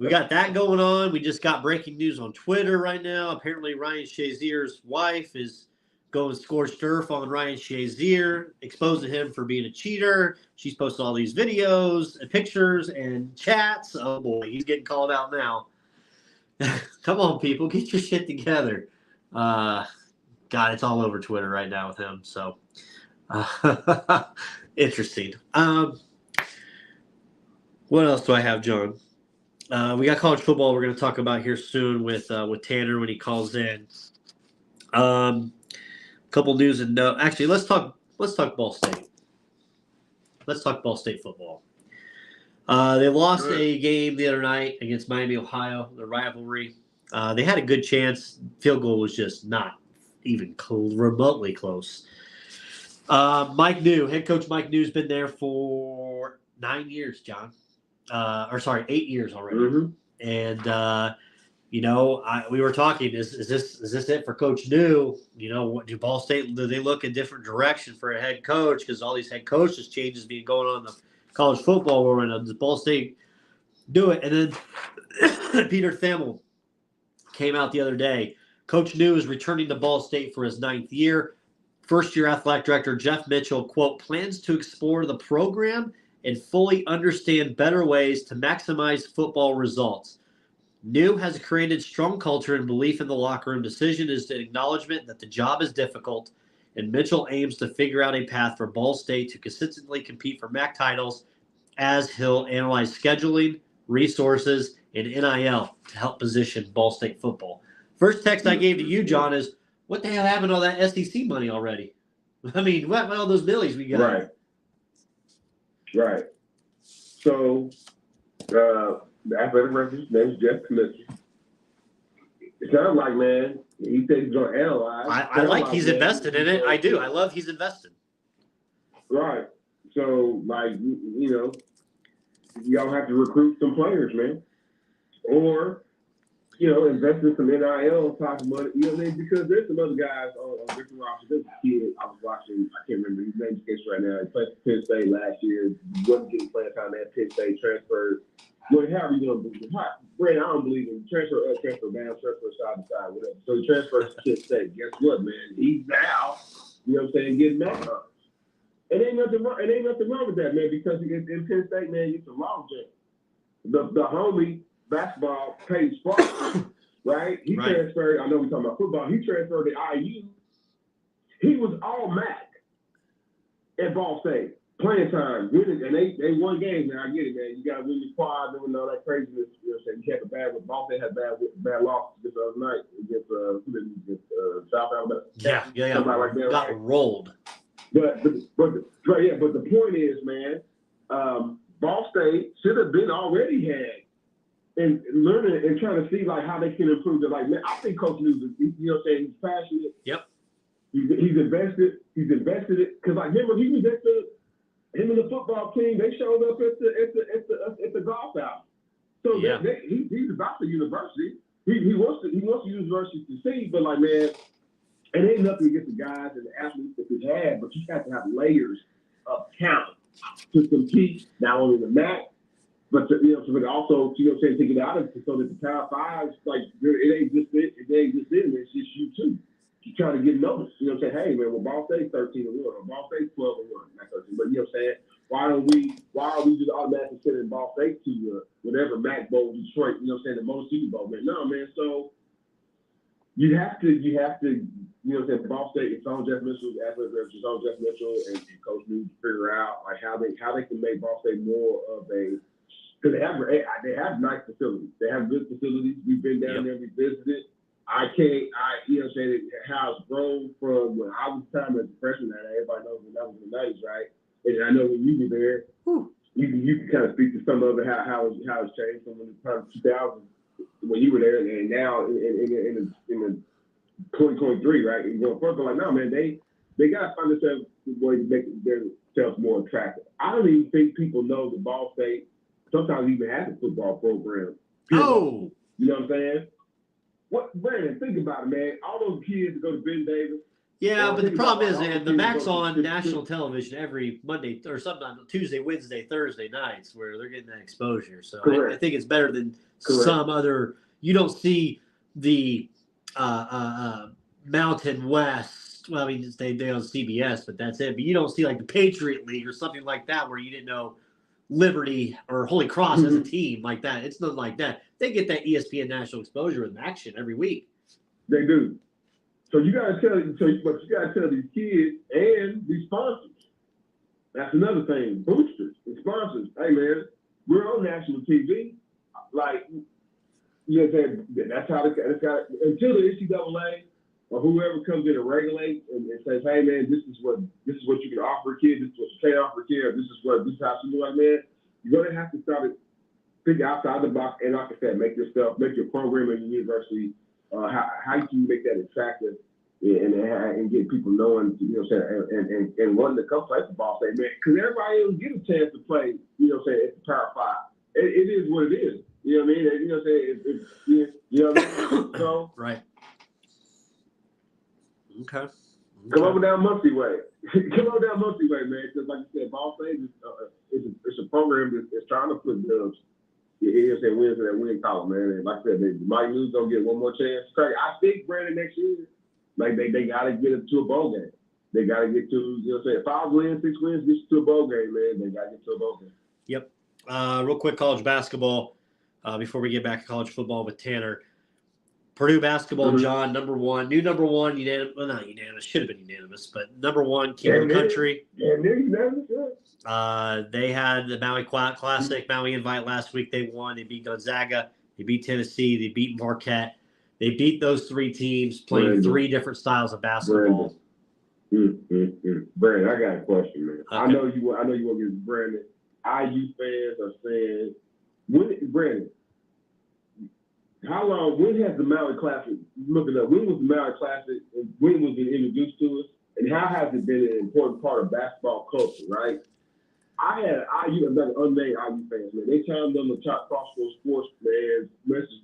We got that going on. We just got breaking news on Twitter right now. Apparently, Ryan Shazier's wife is going scorched earth on Ryan Shazier, exposing him for being a cheater. She's posted all these videos and pictures and chats. Oh, boy, he's getting called out now. Come on, people, get your shit together. God, it's all over Twitter right now with him. So, interesting. What else do I have, John? We got college football we're going to talk about here soon with Tanner when he calls in. Couple news and notes. Actually, let's talk Ball State. Let's talk Ball State football. They lost a game the other night against Miami, Ohio, the rivalry. They had a good chance. Field goal was just not even remotely close. Head coach Mike New's been there for 9 years, John. 8 years already. Mm-hmm. And we were talking. Is this it for Coach New? Do Ball State, do they look a different direction for a head coach? Because all these head coaches changes being going on in the college football world. Does Ball State do it? And then Peter Thamel came out the other day. Coach New is returning to Ball State for his 9th year. First-year athletic director Jeff Mitchell, quote, plans to explore the program and fully understand better ways to maximize football results. New has created strong culture and belief in the locker room. Decision is an acknowledgement that the job is difficult, and Mitchell aims to figure out a path for Ball State to consistently compete for MAC titles as he'll analyze scheduling, resources, and NIL to help position Ball State football. First text I gave to you, John, is what the hell happened to all that SEC money already? I mean, what all those millies we got? Right. So, the athletic director's name is Jeff Mitchell. It sounds like, man, he said he's going to analyze. I like he's invested in it. I do. I love he's invested. Right. So, y'all have to recruit some players, man. Or, invest in some NIL type of money. Because there's some other guys on different rosters. There's a kid I was watching, I can't remember his name right now. He played for Penn State last year. Wasn't getting playing time at Penn State, transferred. However you do it. Brandon, I don't believe in transfer up, transfer down, transfer side to side, whatever. So he transfers to Penn State. Guess what, man? He's now, getting back up. It ain't nothing wrong with that, man, because in Penn State, man, it's a long jump. The homie basketball Paige Sparks, right? He transferred, I know we're talking about football, he transferred to IU. He was all MAC at Ball State. Playing time, winning, and they won games, man. I get it, man. You got to win your quad, doing all that craziness. You had a bad with Ball State, had bad loss this other night against South Alabama. Yeah. Like that, got rolled. But the point is, man, Ball State should have been already had and learning and trying to see like how they can improve it. Like, man, I think Coach News, he's passionate. Yep. He's invested it because like remember he was at him and the football team. They showed up at the golf house. So yeah. He's about the university. He wants the university to see, but like man, it ain't nothing against the guys and the athletes that we've had, but you have to have layers of talent to compete not only in the MAC, but but also take it out of so that the Power Fives like it ain't just it. It ain't just it. It's just you too. You try to get noticed. Hey man, well Ball State 13-1 or Ball State 12-1, not 13. But why are we just automatically sending Ball State to whatever Mac Bowl, Detroit, you know what I'm saying, the most Super Bowl, man. No, man. So you have to, you know what I'm saying, Ball State, it's on Jeff Mitchell, athletic director, it's on Jeff Mitchell, and Coach needs to figure out like how they can make Ball State more of a, because they have nice facilities. They have good facilities. We've been down there, we visited. You know what I'm saying, how it's grown from when I was time as a freshman, and everybody knows when that was in the 90s, right? And I know when you were there, you can kind of speak to some of it, how it's changed from the time 2000 when you were there, and now in the 2023, right? And going forward, like, no, man, they got to find themselves a way to make themselves more attractive. I don't even think people know the Ball State sometimes even has a football program. Oh, you know what I'm saying? What, Brandon? Think about it, man. All those kids that go to Ben Davis. yeah, but the problem is, man, the Mac's on national television every Monday or sometimes Tuesday, Wednesday, Thursday nights where they're getting that exposure. So I think it's better than some other. You don't see the Mountain West. Well, I mean, they on CBS, but that's it. But you don't see like the Patriot League or something like that where you didn't know Liberty or Holy Cross as a team like that. It's not like that. They get that ESPN national exposure with action every week. They do. So you gotta tell these kids and these sponsors. That's another thing. Boosters and sponsors. Hey man, we're on national TV. Like, you know what I'm saying? That's how it's got until the NCAA or whoever comes in and regulates and says, hey man, this is what you can offer a kid, this is what you can't offer a kid, this is how you do, like, man, you're gonna have to start to think outside the box and, like I said, make your program at the university, how you can make that attractive and get people knowing, you know what I'm saying, and wanting to come play for Ball State, man, because everybody don't get a chance to play, you know what I'm saying, at the Power 5. It is what it is. You know what I mean? You know what I'm saying? You know what I mean? So right. Okay. Come over down Muncie way. Come over down Muncie way, man. Because like you said, Ball State is a program that's trying to put dubs. You know, wins in that win column, man. And like I said, Mike News don't get one more chance. I think Brandon next year, like they got to get it to a bowl game. They got to get to, you know what I'm saying, 5 wins, 6 wins, get to a bowl game, man. They got to get to a bowl game. Yep. Real quick, college basketball before we get back to college football with Tanner. Purdue basketball, John, number one, unanimous. Well, not unanimous, should have been unanimous, but number one, King of the country. Yeah, they're unanimous, they had the Maui Classic, Maui Invite last week. They won. They beat Gonzaga. They beat Tennessee. They beat Marquette. They beat those 3 teams playing 3 different styles of basketball. Brandon, I got a question, man. Okay. I know you want to get Brandon. IU fans are saying, Brandon, when has the Maui Classic, looking up, when was the Maui Classic, and when was it introduced to us, and how has it been an important part of basketball culture, right? I had IU, another unnamed IU fans, man. They chimed on the top Crossroads Sports, man, message,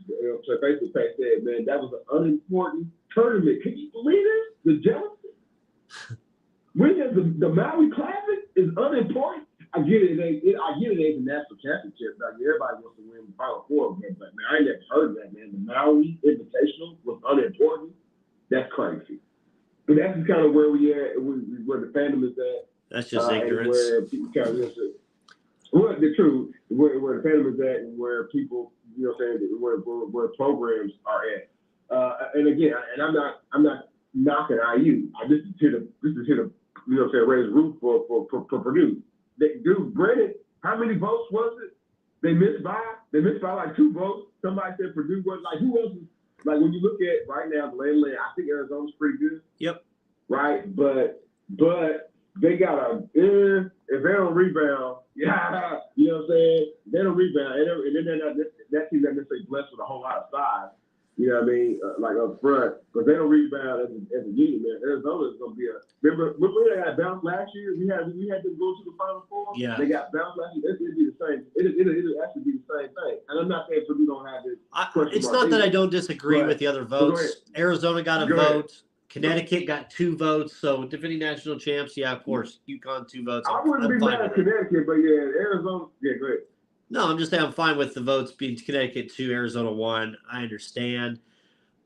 Facebook page said, man, that was an unimportant tournament. Can you believe it? The jealousy? When has the Maui Classic is unimportant? I get it. I get it. It's a national championship. Like, everybody wants to win the Final Four, but man, I ain't never heard of that, man. The Maui Invitational was unimportant. That's crazy. But that's just kind of where we at, where the fandom is at. That's just ignorance. Where people kind of the truth, where the fandom is at, and where people, you know, what I'm saying, where programs are at. And again, and I'm not knocking IU. This is here to you know, what I'm saying, raise the roof for Purdue. Dude, Brandon, how many votes was it? They missed by like 2 votes. Somebody said Purdue was like, who else is, like, when you look at right now, the land, I think Arizona's pretty good. Yep. Right? But they got if they don't rebound, yeah, you know what I'm saying? They don't rebound. And then they're not, that team not necessarily blessed with a whole lot of size. You know what I mean? Like up front. But they don't rebound as a unit, man. Arizona is going to be remember they got bounced last year? We had to go to the Final Four. Yeah. They got bounced last year. It'll be the same. It'll actually be the same thing. And I'm not saying Purdue don't have it. It's not that I don't disagree with the other votes. Arizona got a vote. Connecticut got 2 votes. So defending national champs, yeah, of course. UConn 2 votes. I wouldn't be mad at Connecticut, but yeah, Arizona, yeah, go ahead. No, I'm just saying I'm fine with the votes being Connecticut 2, Arizona 1. I understand.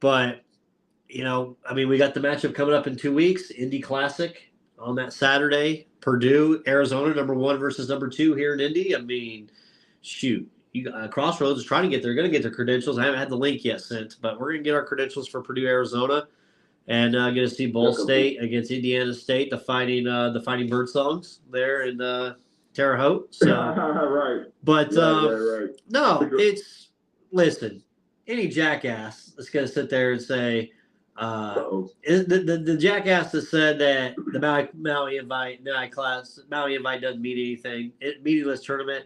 But, you know, I mean, we got the matchup coming up in 2 weeks, Indy Classic on that Saturday. Purdue, Arizona, number 1 versus number 2 here in Indy. I mean, shoot. Crossroads is trying to get there. Going to get their credentials. I haven't had the link yet sent, but we're going to get our credentials for Purdue, Arizona, and going to see Ball State against Indiana State, the Fighting Birdsongs there in Terre Haute. So, right. But Right. no, listen, any jackass that's going to sit there and say, the jackass that said that the Maui Invite doesn't mean anything, meaningless tournament.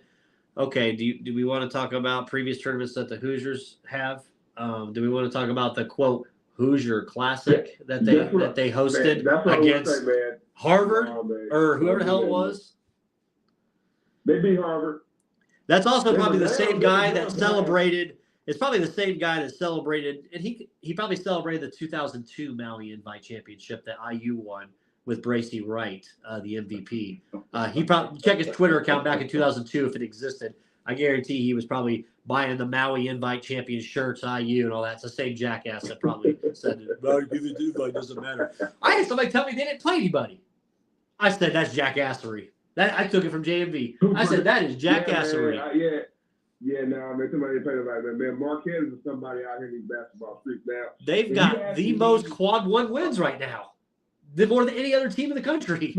Okay, do we want to talk about previous tournaments that the Hoosiers have? Do we want to talk about the quote Hoosier Classic that they hosted against Harvard or whoever the hell it was? They beat Harvard. That's also probably the same guy that celebrated. It's probably the same guy that celebrated, and he probably celebrated the 2002 Maui Invite Championship that IU won with Bracy Wright, the MVP. He probably check his Twitter account back in 2002 if it existed. I guarantee he was probably buying the Maui Invite Champion shirts, IU, and all that. It's the same jackass that probably said, "Maui Invite doesn't matter." I had somebody tell me they didn't play anybody. I said that's jackassery. I took it from JMV. I said that is jackassery. Yeah, no, man, somebody played like that. Man, Marquez is somebody out here in these basketball streets now. They've got the most quad one wins right now. More than any other team in the country.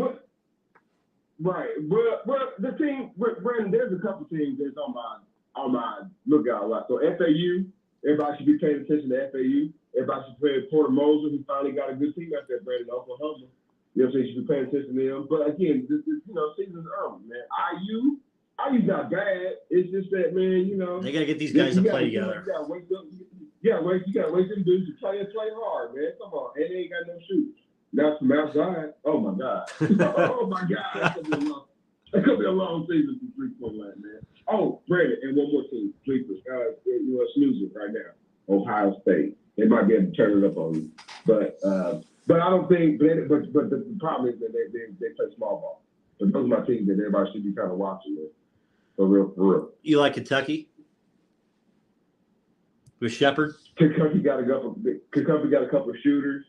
Right. Well, the team, Brandon, there's a couple teams that's on my lookout. Right? So FAU, everybody should be paying attention to FAU. Everybody should play Porter Moser, who finally got a good team out there, Brandon, Oklahoma. You know what I'm saying? You should be paying attention to them. But again, this season's early, man. IU's not bad. It's just that, man, they got to get these guys to play together. You got to wake up. You got to wake them dudes to play hard, man. Come on. And they ain't got no shoes. Now from outside, oh my God. Oh my God. That could be a long season for 3-point land, man. Oh, Brandon, and one more team, please. Snoozing right now. Ohio State. They might be able to turn it up on you. But I don't think, but the problem is that they play small ball. So those are my teams that everybody should be kind of watching, man. For real. You like Kentucky? With Shepard? Kentucky got a couple of shooters.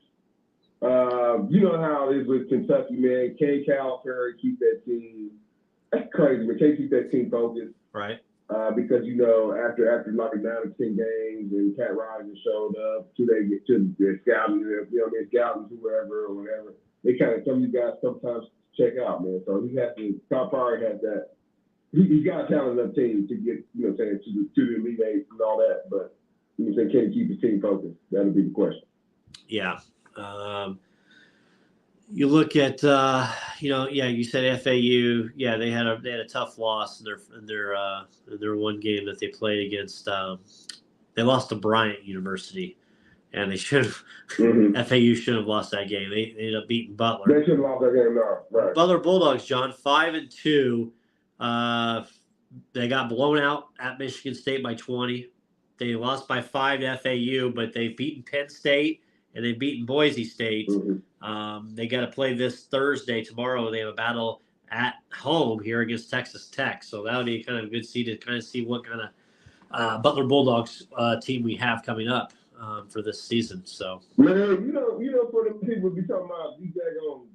You know how it is with Kentucky, man. Can Calipari keep that team? That's crazy, but can't keep that team focused. Right. Because after like 9 or 10 games and Pat Riley showed up, they get to their scouting, scouting whoever or whatever. They kind of some of you guys sometimes check out, man. So Calipari has that. He's got a talented enough team to get, to the Elite Eight and all that, but can he keep his team focused? That'll be the question. Yeah. You look at, you said FAU. Yeah, they had a tough loss in their one game that they played against. They lost to Bryant University, and they should have. Mm-hmm. FAU should have lost that game. They ended up beating Butler. They should have lost that game, no. Right. Butler Bulldogs, John, 5-2. They got blown out at Michigan State by 20. They lost by 5 to FAU, but they've beaten Penn State and they've beaten Boise State. Mm-hmm. They got to play this Thursday. Tomorrow they have a battle at home here against Texas Tech. So that'll be kind of a good see to kind of see what kind of Butler Bulldogs team we have coming up for this season. So man, for the people be talking about these daggone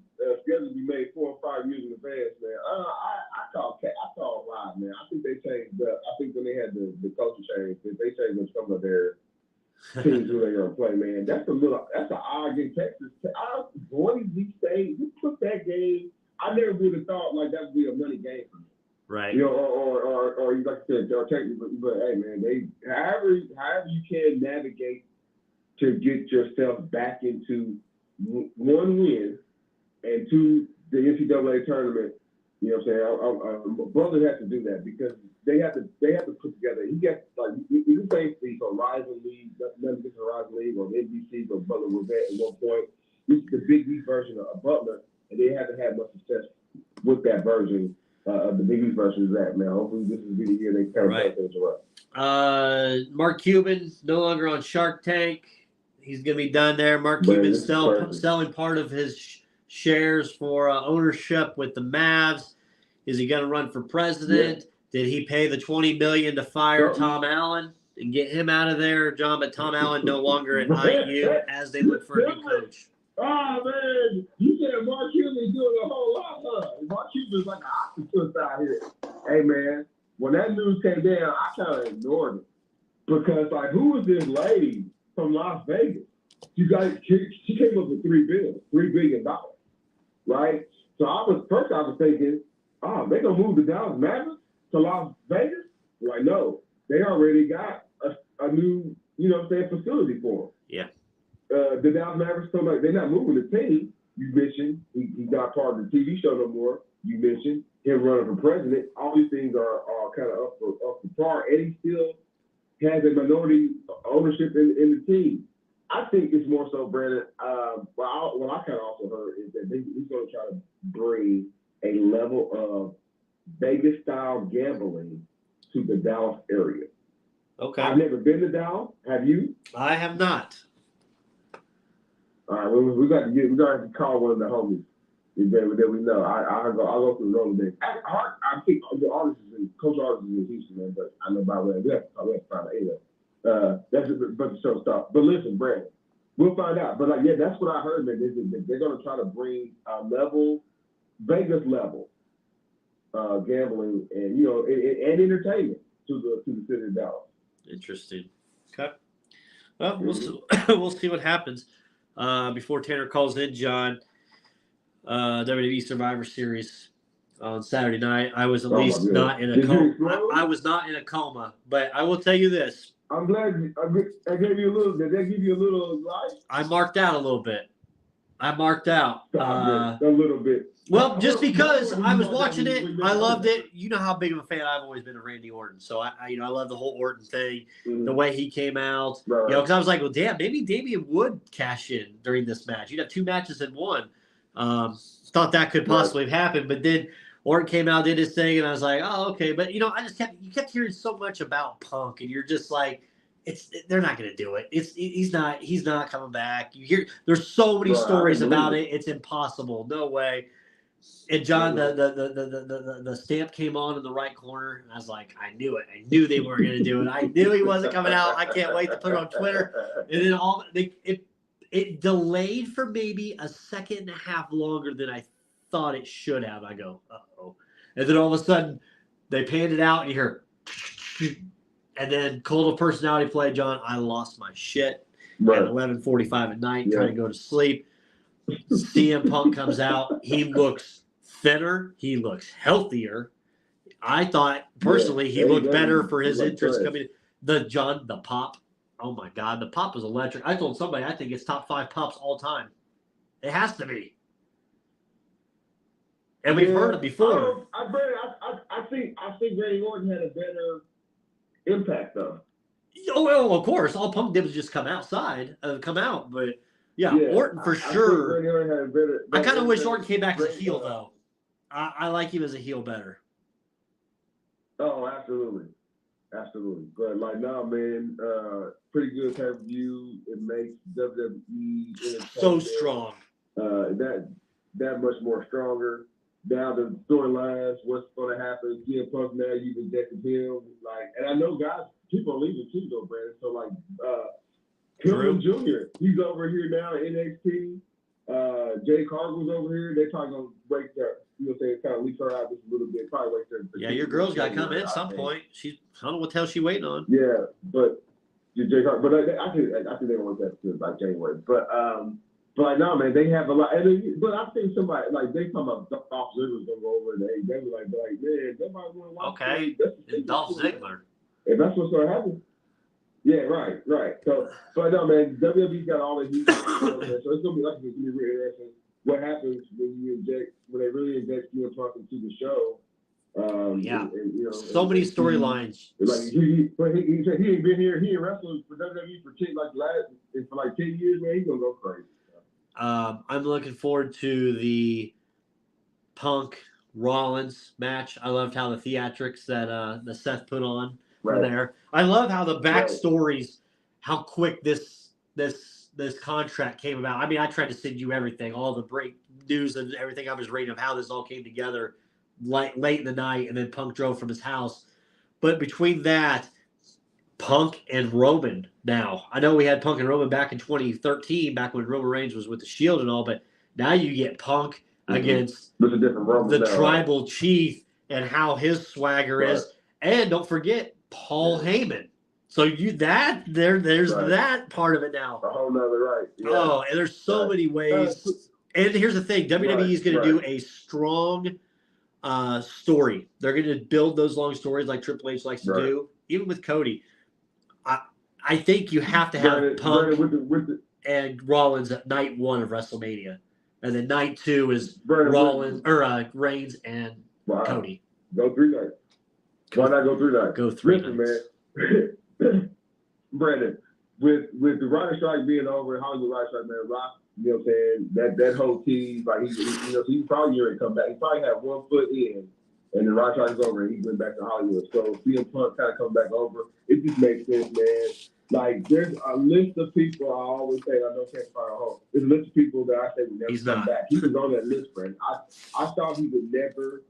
schedule be made 4 or 5 years in advance, man. I call a lie, man. I think they changed up. I think when they had the culture change, they changed up some of their teams who they're gonna play, man. That's an odd game. Texas, Boise State, you put that game. I never would have thought like that would be a money game for me. Right. Or like I said, or technically, but hey, man, however you can navigate to get yourself back into 1 win and 2 the NCAA tournament. You know what I'm saying? Butler has to do that because they have to put together. He gets he's playing for Horizon League, nothing against Horizon League or NBC, but Butler was there at one point. This is the Big East version of Butler, and they haven't had much success with that version of the Big East version of that. Man, hopefully this is the year they kind of play things around. Mark Cuban no longer on Shark Tank. He's gonna be done there. Mark Cuban selling part of his shares for ownership with the Mavs. Is he going to run for president? Yeah. Did he pay the $20 million to fire Tom Allen and get him out of there, John? But Tom Allen no longer at IU as they look for a new coach. Oh, man. You said Mark Cuban is doing a whole lot, huh? Mark Cuban's like an octopus out here. Hey, man. when that news came down, I kind of ignored it because like, who was this lady from Las Vegas? She came up with $3 billion, right? So I was thinking, oh, they gonna move the Dallas Mavericks to Las Vegas? Like, no, they already got a new, facility for them. Yeah. The Dallas Mavericks, so like, they're not moving the team. You mentioned he's not part of the TV show no more. You mentioned him running for president. All these things are kind of up for par, and he still has a minority ownership in the team. I think it's more so, Brandon. What I kind of also heard is that he's going to try to bring a level of Vegas-style gambling to the Dallas area. Okay. I've never been to Dallas. Have you? I have not. All right, we got to call one of the homies that we know. I'll go through the road today. I think the coach artists is in Houston, man, but I know by the way we have to find out anyway. That's a bunch of show stuff. But listen, Brandon, we'll find out. But that's what I heard, man. They're going to try to bring a Vegas level gambling and and entertainment to the city of Dallas. Interesting. Okay. Well, we'll see what happens. Before Tanner calls in, John, WWE Survivor Series on Saturday night. I was at least not in a coma. I was not in a coma, but I will tell you this. I'm glad I gave you a little. Did they give you a little life? I marked out a little bit. A little bit. Well, just because I was watching it, I loved it. You know how big of a fan I've always been of Randy Orton, so I love the whole Orton thing, the way he came out. Right. Because I was like, well, damn, maybe Damian would cash in during this match. You'd have 2 matches in one. Thought that could possibly have happened, but then Orton came out, did his thing, and I was like, oh, okay. But you kept hearing so much about Punk, and you're just like, they're not going to do it. He's not coming back. You hear there's so many stories about it. It's impossible. No way. And John, the stamp came on in the right corner, and I was like, I knew it. I knew they weren't going to do it. I knew he wasn't coming out. I can't wait to put it on Twitter. And then it delayed for maybe a second and a half longer than I thought it should have. I go, uh-oh. And then all of a sudden, they panned it out, and you hear, and then Cult of Personality play, John. I lost my shit at 11:45 at night, trying to go to sleep. CM Punk comes out. He looks thinner. He looks healthier. I thought, personally, he looked better for his entrance coming. The pop. Oh, my God. The pop was electric. I told somebody I think it's top 5 pops all time. It has to be. And we've heard it before. I think Randy Orton had a better impact, though. Oh, well, of course. All Punk did was just come out, but Orton for sure. I kind of wish Orton came back as a heel, though. I like him as a heel better. Oh, absolutely. But man, pretty good pay-per-view. It makes WWE so strong. That much more stronger. Now the storylines, what's going to happen? CM Punk now, you've injected him. And I know people are leaving too, though, Brandon. So Pillman Jr., he's over here now at NXT. Jay Cargill's over here. They're probably going to break their, kind of leak her out just a little bit. Probably wait there. Yeah, your girl's got to come in at some point. I don't know what the hell she's waiting on. Yeah, but Jay Cargill, but I think they don't want that to January. But no, man, they have a lot. But I think somebody they talking about Dolph Ziggler's gonna go over there. They were like, man, nobody want to watch. Okay, Dolph Ziggler. If that's what's gonna happen. Yeah, right. So, but no, man, WWE's got all the heat. So it's gonna be really interesting. What happens when they really inject CM Punk into the show? So many storylines. He ain't been here. He ain't wrestled for WWE for 10 years, man. He's gonna go crazy. I'm looking forward to the Punk Rollins match. I loved how the theatrics that Seth put on for there. I love how the backstories, how quick this contract came about. I mean, I tried to send you everything, all the break news and everything I was reading of how this all came together late in the night, and then Punk drove from his house. But between that, Punk and Roman now. I know we had Punk and Roman back in 2013, back when Roman Reigns was with the Shield and all, but now you get Punk against the tribal chief and how his swagger is. And don't forget Paul Heyman. So there's Right. that part of it now. A whole nother right. Yeah. Oh, and there's so many ways. And here's the thing: WWE is going to do a strong story. They're going to build those long stories like Triple H likes to do, even with Cody. I think you have to have Punk and Rollins at night 1 of WrestleMania, and then night 2 is Rollins or Reigns and Cody. Go 3 nights. Why not go 3 nights? Go 3 nights. Man. Brandon, with the writer strike being over, Hollywood writer strike, man, Rock, you know what I'm saying? That whole team, like he probably year to come back. He probably had 1 foot in, and the writer strike is over, and he went back to Hollywood. So CM Punk kind of come back over. It just makes sense, man. Like there's a list of people I always say I know can't find a home. There's a list of people that I say would never come back. He was on that list, friend. I thought he would never.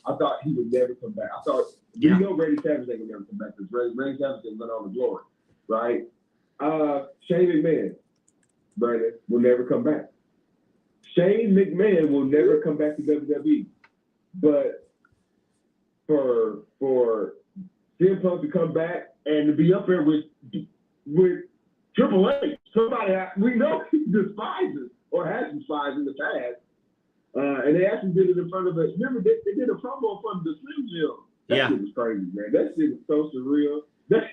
I thought he would never come back. I thought we know Randy Savage ain't gonna never come back because Randy Savage is gonna on the glory, right? Shane McMahon, Brandon, will never come back. Shane McMahon will never come back to WWE, but for CM Punk to come back and to be up there with Triple H, somebody we know he despises or has despised in the past, and they actually did it in front of us. Remember, they did a promo in front of the Slim Jim. That shit was crazy, man. That shit was so surreal. Man,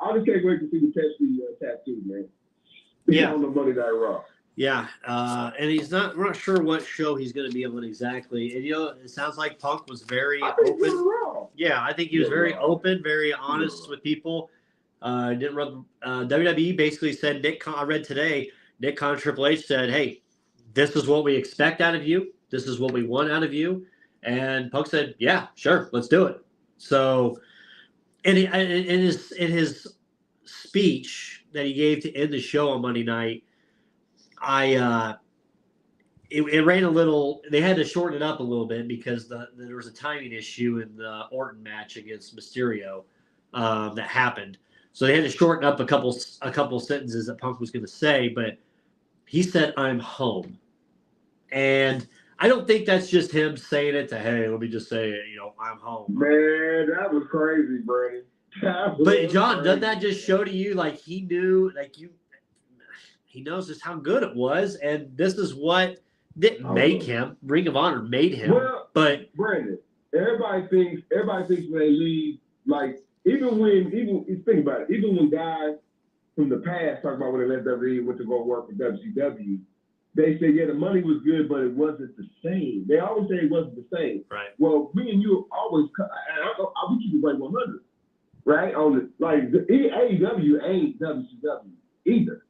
I just can't wait to see the Pepsi tattoo, man. Yeah, on the Monday Night Raw. Yeah, and we're not sure what show he's going to be on exactly. And, it sounds like Punk was very open. Yeah, I think he was very open, very honest with people. Didn't rub, WWE basically said, I read today, Nick Khan and Triple H said, hey, this is what we expect out of you. This is what we want out of you. And Punk said, yeah, sure, let's do it. So in his speech that he gave to end the show on Monday night, it ran a little. They had to shorten it up a little bit because there was a timing issue in the Orton match against Mysterio that happened. So they had to shorten up a couple sentences that Punk was going to say. But he said, "I'm home," and I don't think that's just him saying it to, hey, let me just say it, I'm home. Man, that was crazy, Brandon. But John, doesn't that just show to you like he knew, he knows just how good it was, and this is what didn't make him. Ring of Honor made him. Well, but Brandon, everybody thinks when they leave, like think about it, even when guys from the past talk about when they left WWE went to go work for WCW, they say, yeah, the money was good, but it wasn't the same. They always say it wasn't the same. Right. Well, me and you always, we keep it right 100, right? AEW ain't WCW either.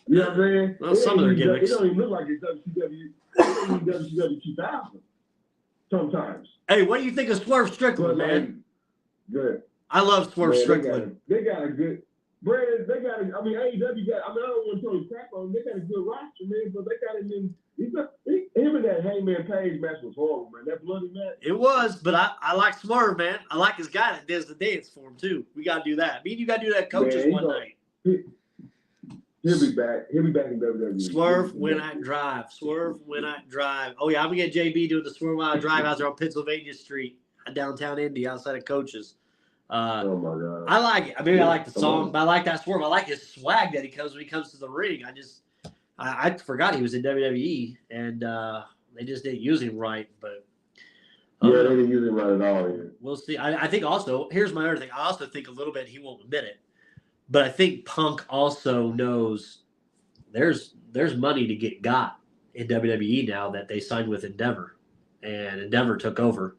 You know what I'm saying? Well, some of their gimmicks. It don't even look like it's WCW. It's WCW 2000 sometimes. Hey, what do you think of Swerve Strickland, man? Good. I love Swerve Strickland. They got a good. Brandon, AEW got, I don't want to throw crap on them. They got a good roster, man, but they got him in. Him and that Hangman Page match was horrible, man. That bloody match. It was, but I like Swerve, man. I like his guy that does the dance for him, too. We got to do that. Me and you got to do that coaches one night. He'll be back. He'll be back in WWE. Swerve when I drive. Swerve when I drive. Oh, yeah, I'm going to get JB doing the Swerve when I drive out there on Pennsylvania Street, downtown Indy, outside of Coaches. Oh my God! I like it. I like the song, but I like that Swerve. I like his swag that he comes when he comes to the ring. I forgot he was in WWE, and they just didn't use him right. But they didn't use him right at all. Yeah. We'll see. I think also, here's my other thing. I also think a little bit he won't admit it, but I think Punk also knows there's money to get got in WWE now that they signed with Endeavor, and Endeavor took over.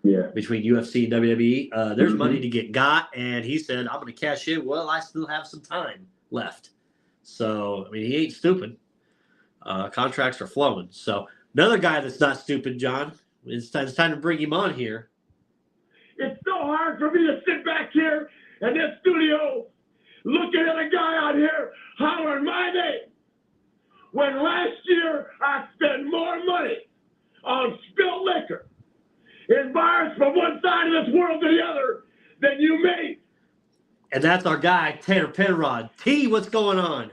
Yeah. Between UFC and WWE, there's money to get got, and he said, I'm going to cash in. Well, I still have some time left. So, he ain't stupid. Contracts are flowing. So, another guy that's not stupid, John, it's time to bring him on here. It's so hard for me to sit back here in this studio looking at a guy out here hollering my name when last year I spent more money on spilled liquor in bars from one side of this world to the other than you made. And that's our guy, Tanner Penrod. T, what's going on?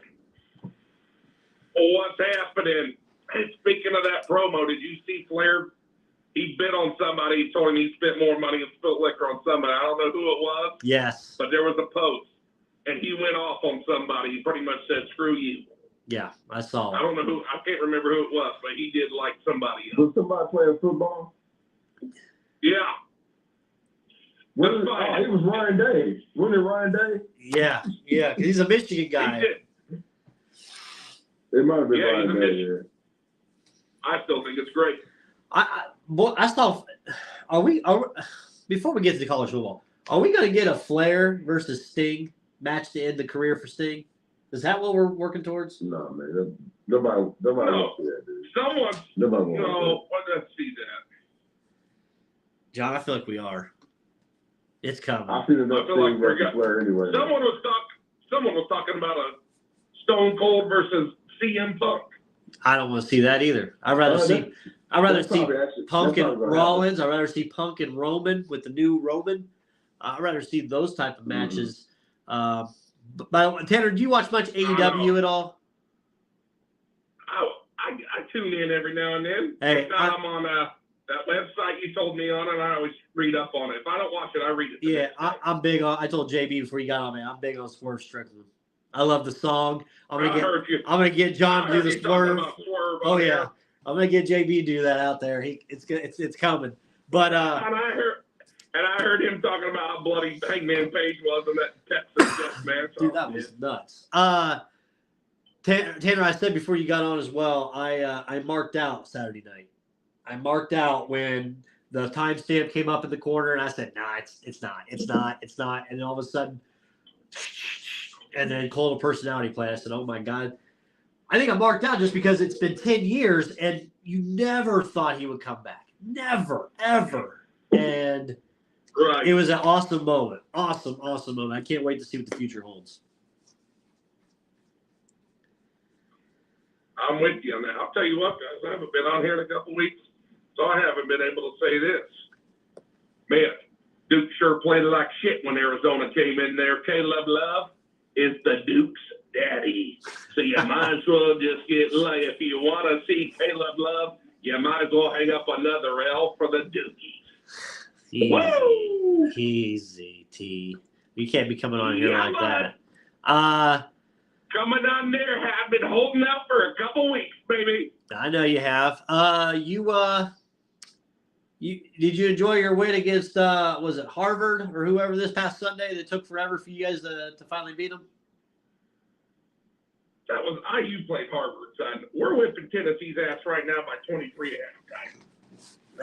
What's happening? Hey, speaking of that promo, did you see Flair he bid on somebody. He told him he spent more money and spilled liquor on somebody. I don't know who it was. Yes. But there was a post, and he went off on somebody. He pretty much said, "Screw you." Yeah, I saw it. I don't know who. I can't remember who it was, but he did like somebody else. Was somebody playing football? Yeah. It was Ryan Day. Wasn't it Ryan Day? Yeah, 'cause he's a Michigan guy. He did. It might have been Yeah, Ryan he's a Day. Michigan. I still think it's great. I saw. Are we before we get to the college football? Are we going to get a Flair versus Sting match to end the career for Sting? Is that what we're working towards? No, man. Nobody wants to see that, dude. Someone. Nobody wants No, let's see that. John, I feel like we are. It's coming. I feel enough Sting versus Flair anyway. Someone was talking about a Stone Cold versus CM Punk. I don't want to see that either. I'd rather see Punk and Rollins. I'd rather see Punk and Roman with the new Roman. I'd rather see those type of matches. But Tanner, do you watch much AEW at all? I tune in every now and then. Hey, I'm on that website you told me on, and I always read up on it. If I don't watch it, I read it. Yeah, I'm big on. I told JB before you got on, man. I'm big on Swerve Strickland. I love the song. I'm gonna get John to do the Swerve. Oh yeah, I'm gonna get JB to do that out there. It's coming. But and I heard him talking about how bloody Hangman Page was in that Texas death match. Dude, that was nuts. Tanner, I said before you got on as well, I marked out Saturday night. I marked out when the timestamp came up in the corner, and I said, "Nah, it's not." And then all of a sudden, and then called a personality play. I said, "Oh my God." I think I marked out just because it's been 10 years, and you never thought he would come back. Never, ever. And it was an awesome moment. Awesome moment. I can't wait to see what the future holds. I'm with you on that. I'll tell you what, guys, I haven't been on here in a couple weeks, so I haven't been able to say this. Man, Duke sure played like shit when Arizona came in there. Caleb Love is the Duke's daddy. So you might as well just get laid. If you want to see Caleb Love, you might as well hang up another L for the Dukies. Woo! Easy, T. You can't be coming on here like that. Coming on there, have been holding out for a couple weeks, baby. I know you have. Did you enjoy your win against was it Harvard or whoever this past Sunday that took forever for you guys to finally beat them? That was IU played Harvard, son. We're whipping Tennessee's ass right now by 23 at halftime.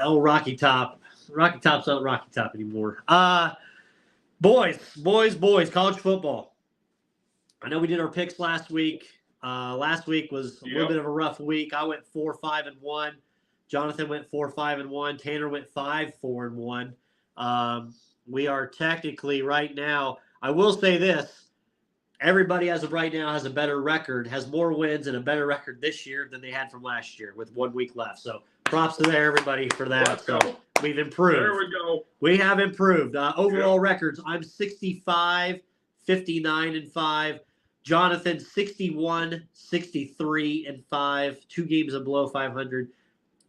Oh, Rocky Top. Rocky Top's not Rocky Top anymore. Boys, college football. I know we did our picks last week. Last week was a little bit of a rough week. I went 4-5-1. Jonathan went 4-5-1. Tanner went 5-4-1. We are technically right now. I will say this: everybody as of right now has a better record, has more wins and a better record this year than they had from last year with 1 week left. So props to everybody for that. Let's go. We've improved. There we go. We have improved. Overall records: I'm 65, 59-5. Jonathan 61, 63-5. 2 games below 500.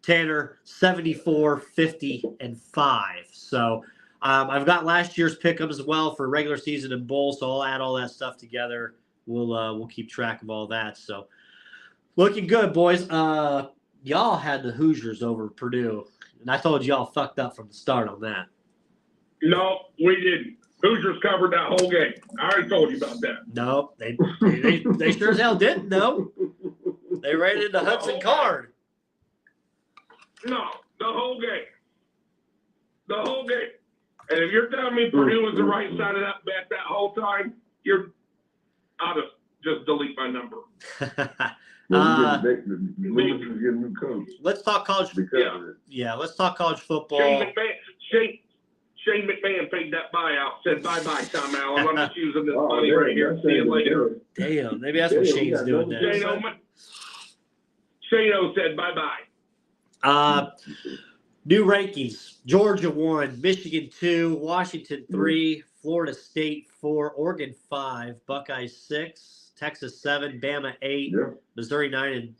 Tanner 74, 50-5. So I've got last year's pick'em as well for regular season and bowl. So I'll add all that stuff together. We'll keep track of all that. So looking good, boys. Y'all had the Hoosiers over Purdue, and I told y'all fucked up from the start on that. No, we didn't. Hoosiers covered that whole game. I already told you about that. No, they sure as hell didn't. No, they ran into Hudson Card. No, the whole game. The whole game. And if you're telling me Purdue was the right side of that bet that whole time, I'll just delete my number. Let's talk college. Let's talk college football. Shane McMahon paid that buyout. Said bye-bye, Tom Allen. I'm just using this money right here. See you later. Damn, maybe that's what Shane's doing now. Shane O said bye-bye. New rankings: Georgia 1, Michigan 2, Washington 3, Florida State 4, Oregon 5, Buckeyes 6, Texas 7, Bama 8, Missouri 9, and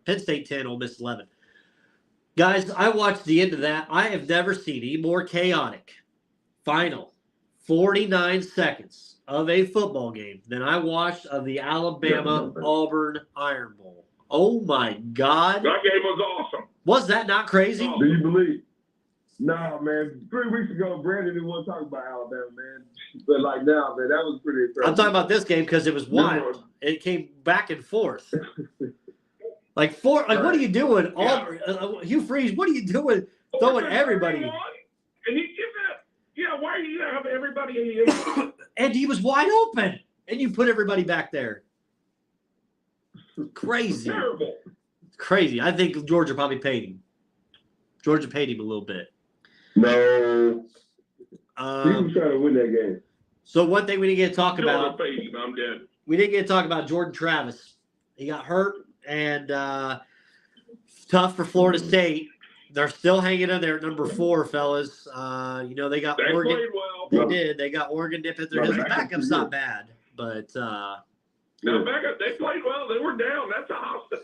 Penn State 10, Ole Miss 11. Guys, I watched the end of that. I have never seen a more chaotic final 49 seconds of a football game than I watched of the Alabama-Auburn Iron Bowl. Oh, my God. That game was awesome. Was that not crazy? Do you believe? No, man. 3 weeks ago, Brandon didn't want to talk about Alabama, man. But like now, man, that was pretty impressive. I'm talking about this game because it was wild. It came back and forth. What are you doing? Hugh Freeze, what are you doing throwing everybody? And he gives it. Why are you gonna have everybody in? And he was wide open, and you put everybody back there. Crazy. Terrible. Crazy. I think Georgia probably paid him. Georgia paid him a little bit. No. He was trying to win that game. So one thing we didn't get to talk Georgia about. paid him. I'm dead. We didn't get to talk about Jordan Travis. He got hurt, and tough for Florida State. They're still hanging in there at number 4, fellas. They got They Oregon. played well. They did. They got Oregon dipping through. His backup's not bad, but No, backup. They played well. They were down. That's a hostile.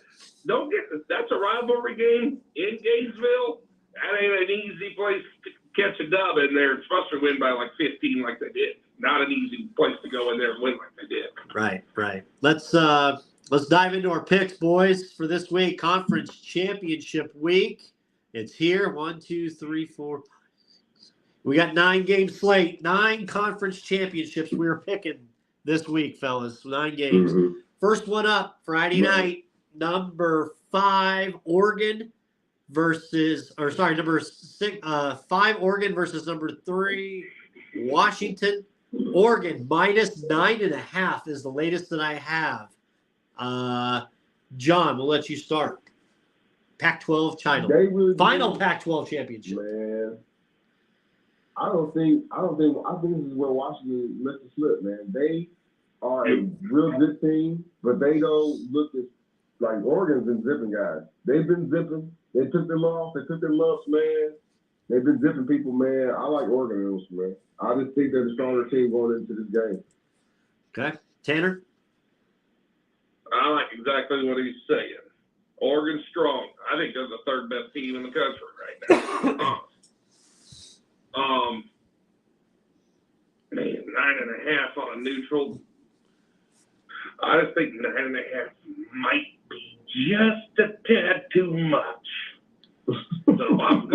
Don't get this. That's a rivalry game in Gainesville. That ain't an easy place to catch a dub in there, especially win by like 15 like they did. Not an easy place to go in there and win like they did. Right. Let's dive into our picks, boys, for this week. Conference Championship week. It's here. 1, 2, 3, 4. We got 9-game slate. 9 conference championships we are picking this week, fellas. 9 games. Mm-hmm. First one up, Friday night. Number 5, Oregon number 6, 5, Oregon versus number 3, Washington. Oregon minus 9.5 is the latest that I have. John, we'll let you start. Pac-12 China. Final Pac-12 championship. Man. I think this is where Washington lets it slip, man. They are a real good team, but they don't look as like Oregon's been zipping guys. They've been zipping. They took them off. They took them lumps, man. They've been zipping people, man. I like Oregon in this, man. I just think they're the stronger team going into this game. Okay. Tanner? I like exactly what he's saying. Oregon's strong. I think they're the 3rd best team in the country right now. Man, 9.5 on a neutral. I just think 9.5 might be just a tad too much. So I'm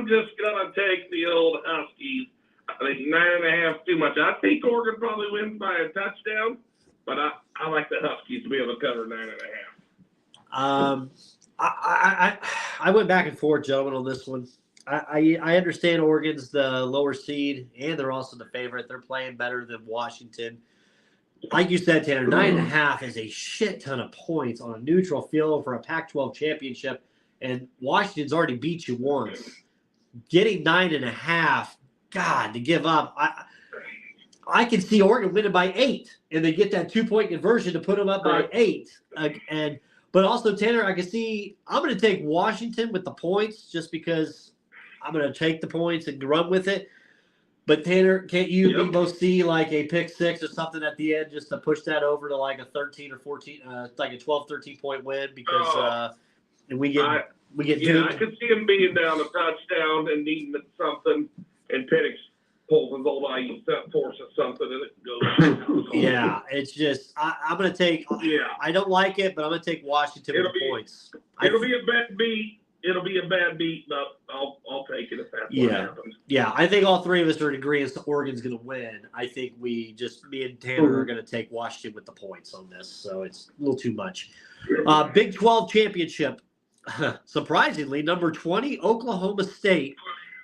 just gonna take the old Huskies. I think 9.5 too much. I think Oregon probably wins by a touchdown, but I like the Huskies to be able to cover 9.5. I went back and forth, gentlemen, on this one. I understand Oregon's the lower seed, and they're also the favorite. They're playing better than Washington. Like you said, Tanner, 9.5 is a shit ton of points on a neutral field for a Pac-12 championship, and Washington's already beat you once. Getting 9.5, God, to give up. I can see Oregon winning by 8, and they get that 2-point conversion to put them up by 8. But also, Tanner, I can see I'm going to take Washington with the points just because I'm going to take the points and run with it. But, Tanner, can't you both see like a pick 6 or something at the end just to push that over to like a 13 or 14, like a 12, 13-point win because we get I could see him being down a touchdown and needing something, and Penix pulls his old IE forces something, and it goes. Yeah, it's just I'm going to take. Yeah, I don't like it, but I'm going to take Washington with the points. It'll be a bad beat. It'll be a bad beat, but I'll take it if that's what happens. Yeah, I think all 3 of us are in agreement that Oregon's going to win. I think me and Tanner are going to take Washington with the points on this, so it's a little too much. Big 12 championship. Surprisingly, number 20, Oklahoma State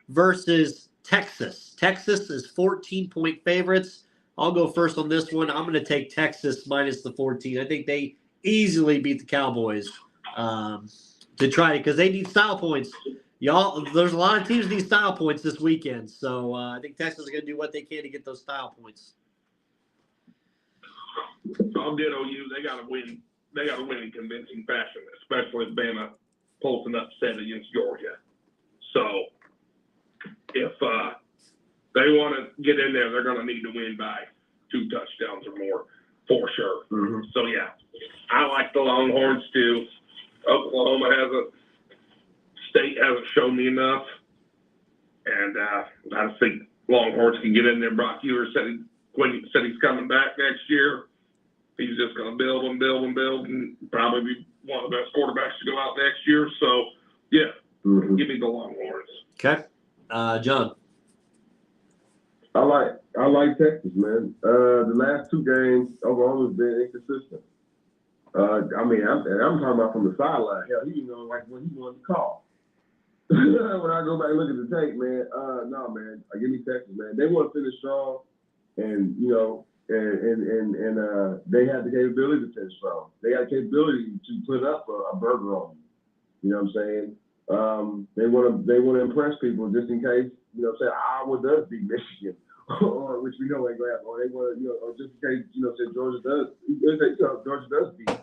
versus Texas. Texas is 14-point favorites. I'll go first on this one. I'm going to take Texas minus the 14. I think they easily beat the Cowboys to try it because they need style points. Y'all, there's a lot of teams that need style points this weekend. So I think Texas is going to do what they can to get those style points. I'll ditto you. They got to win. They got to win in convincing fashion, especially if Bama pulls an upset against Georgia. So if they want to get in there, they're going to need to win by 2 touchdowns or more for sure. Mm-hmm. So, yeah, I like the Longhorns too. Oklahoma has a State hasn't shown me enough. And I just think Longhorns can get in there. Brock Ewer said he's coming back next year. He's just going to build and probably be one of the best quarterbacks to go out next year. So, yeah, give me the Longhorns. Okay. John. I like Texas, man. The last two games, Oklahoma's been inconsistent. I'm talking about from the sideline. Hell, he didn't know like when he wanted to call. When I go back and look at the tape, man, no, man, give me Texas, man. They want to finish strong, and you know, and they have the capability to finish strong. They got the capability to put up a burger on them. You know what I'm saying? They want to impress people just in case. You know what I'm saying? Iowa does beat Michigan, or which we know ain't going to happen. Or they want to, you know, or just in case, you know, say Georgia does beat.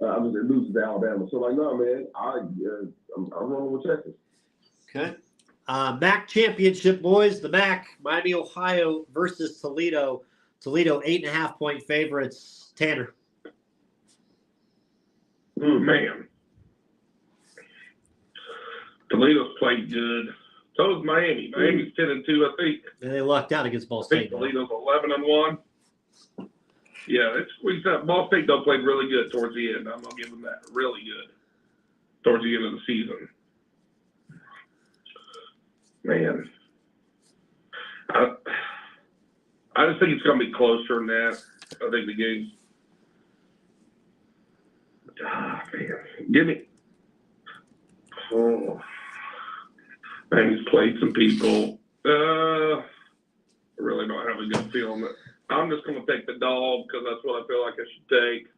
I'm just loses to Alabama. So like, no, man, I'm rolling with Texas. Okay. MAC championship, boys. The MAC, Miami, Ohio versus Toledo. Toledo 8.5-point favorites. Tanner. Oh, man. Toledo's played good. So does Miami. Miami's 10-2, I think. And they lucked out against Ball I think State. Toledo's 11-1. Yeah, they squeezed out. Ball State, though, played really good towards the end. I'm going to give them that. Really good towards the end of the season. Man. I just think it's going to be closer than that. I think the game's man. Give me. Oh. Man, he's played some people. I really don't have a good feeling. I'm just going to take the dog because that's what I feel like I should take.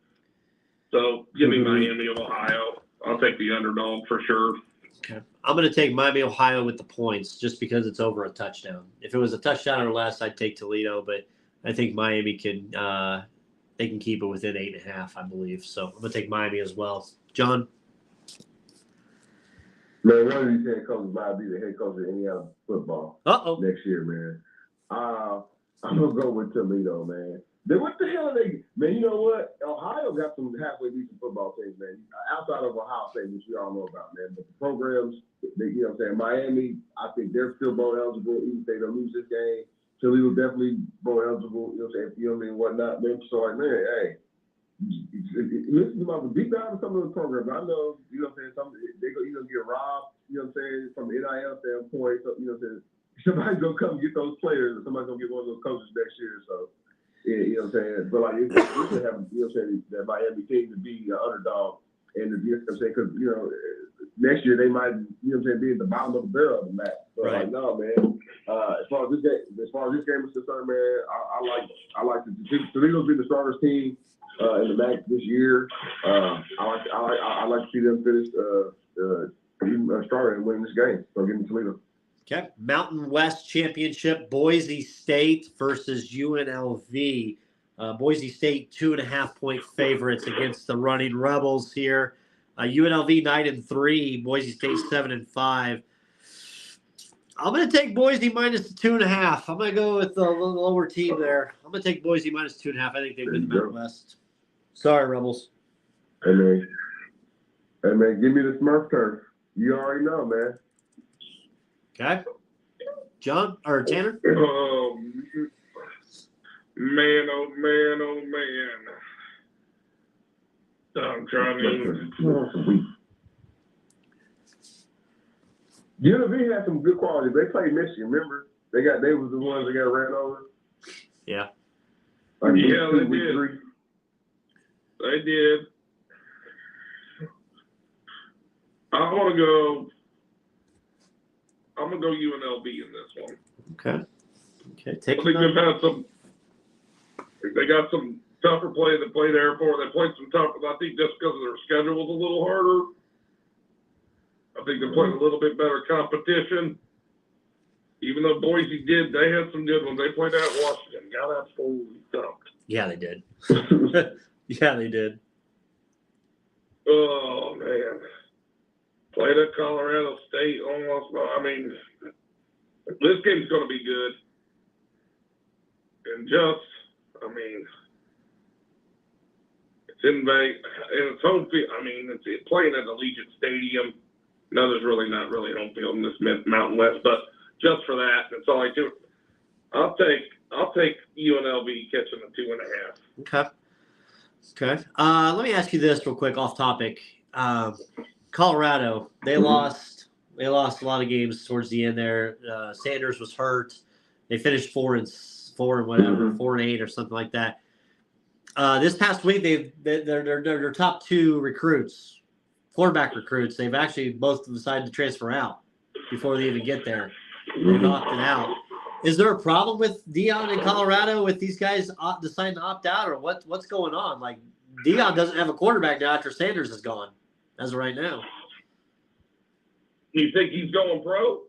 So give me Miami of Ohio. I'll take the underdog for sure. Okay. I'm going to take Miami, Ohio with the points just because it's over a touchdown. If it was a touchdown or less, I'd take Toledo, but I think Miami can they can keep it within 8.5, I believe. So I'm going to take Miami as well. John? Man, one of these head coaches might be the head coach of Indiana football next year, man. I'm going to go with Toledo, man. What the hell are they? Man, you know what? Ohio got some halfway decent football teams, man. Outside of Ohio State, which we all know about, man. But the programs, you know what I'm saying? Miami, I think they're still bowl eligible, even if they don't lose this game. Toledo definitely bowl eligible, you know what I'm saying? You know what I mean? Whatnot, man. So, like, man, hey, listen to my deep dive in some of those programs. I know, you know what I'm saying? They're going to get robbed, you know what I'm saying? From the NIL standpoint, so, you know what I'm saying? Somebody's going to come get those players, or somebody's going to get one of those coaches next year, so. Yeah, you know what I'm saying? But, like, it's good to have, you know what I'm saying, that Miami team to be an underdog. And, you know what I'm saying, because, you know, next year they might, you know what I'm saying, be at the bottom of the barrel of the match. So, right. like, no, man. As far as this game is concerned, man, I like the Toledo's been the strongest team in the MAC this year. I like to see them finish even stronger and win this game. So, give me Toledo. Okay. Mountain West Championship, Boise State versus UNLV. Boise State 2.5-point favorites against the running Rebels here. UNLV 9-3, Boise State 7-5. I'm going to take Boise minus the 2.5. I'm going to go with the lower team there. I'm going to take Boise minus 2.5. I think they win the Mountain West. Sorry, Rebels. Hey, man, give me the Smurf turf. You already know, man. Okay. John or Tanner? Oh, man, oh, man, oh, man. I'm trying to. UNLV had some good quality. They played Michigan, remember? They was the ones that got ran over. Yeah. Like they did. They did. I'm going to go UNLV in this one. Okay. I think they've had some. They got some tougher play. They played there for. They played some tougher. I think just because their schedule was a little harder. I think they played a little bit better competition. Even though Boise did, they had some good ones. They played out Washington. Got absolutely dumped. Yeah, they did. Yeah, they did. Oh man. Played at Colorado State almost. I mean, this game's going to be good. And it's in Vegas. And it's home field. I mean, it's playing at Allegiant Stadium. No, there's really not really home field in this Mountain West, but just for that, that's all I do. I'll take UNLV catching a 2.5. Okay. Let me ask you this real quick, off topic. Colorado, they lost a lot of games towards the end there. Sanders was hurt. They finished 4-4 and whatever, 4-8 or something like that. This past week, their top 2 recruits, quarterback recruits, they've actually both decided to transfer out before they even get there. They've opted out. Is there a problem with Deion in Colorado with these guys deciding to opt out, or what's going on? Like, Deion doesn't have a quarterback now after Sanders is gone, as of right now. You think he's going pro?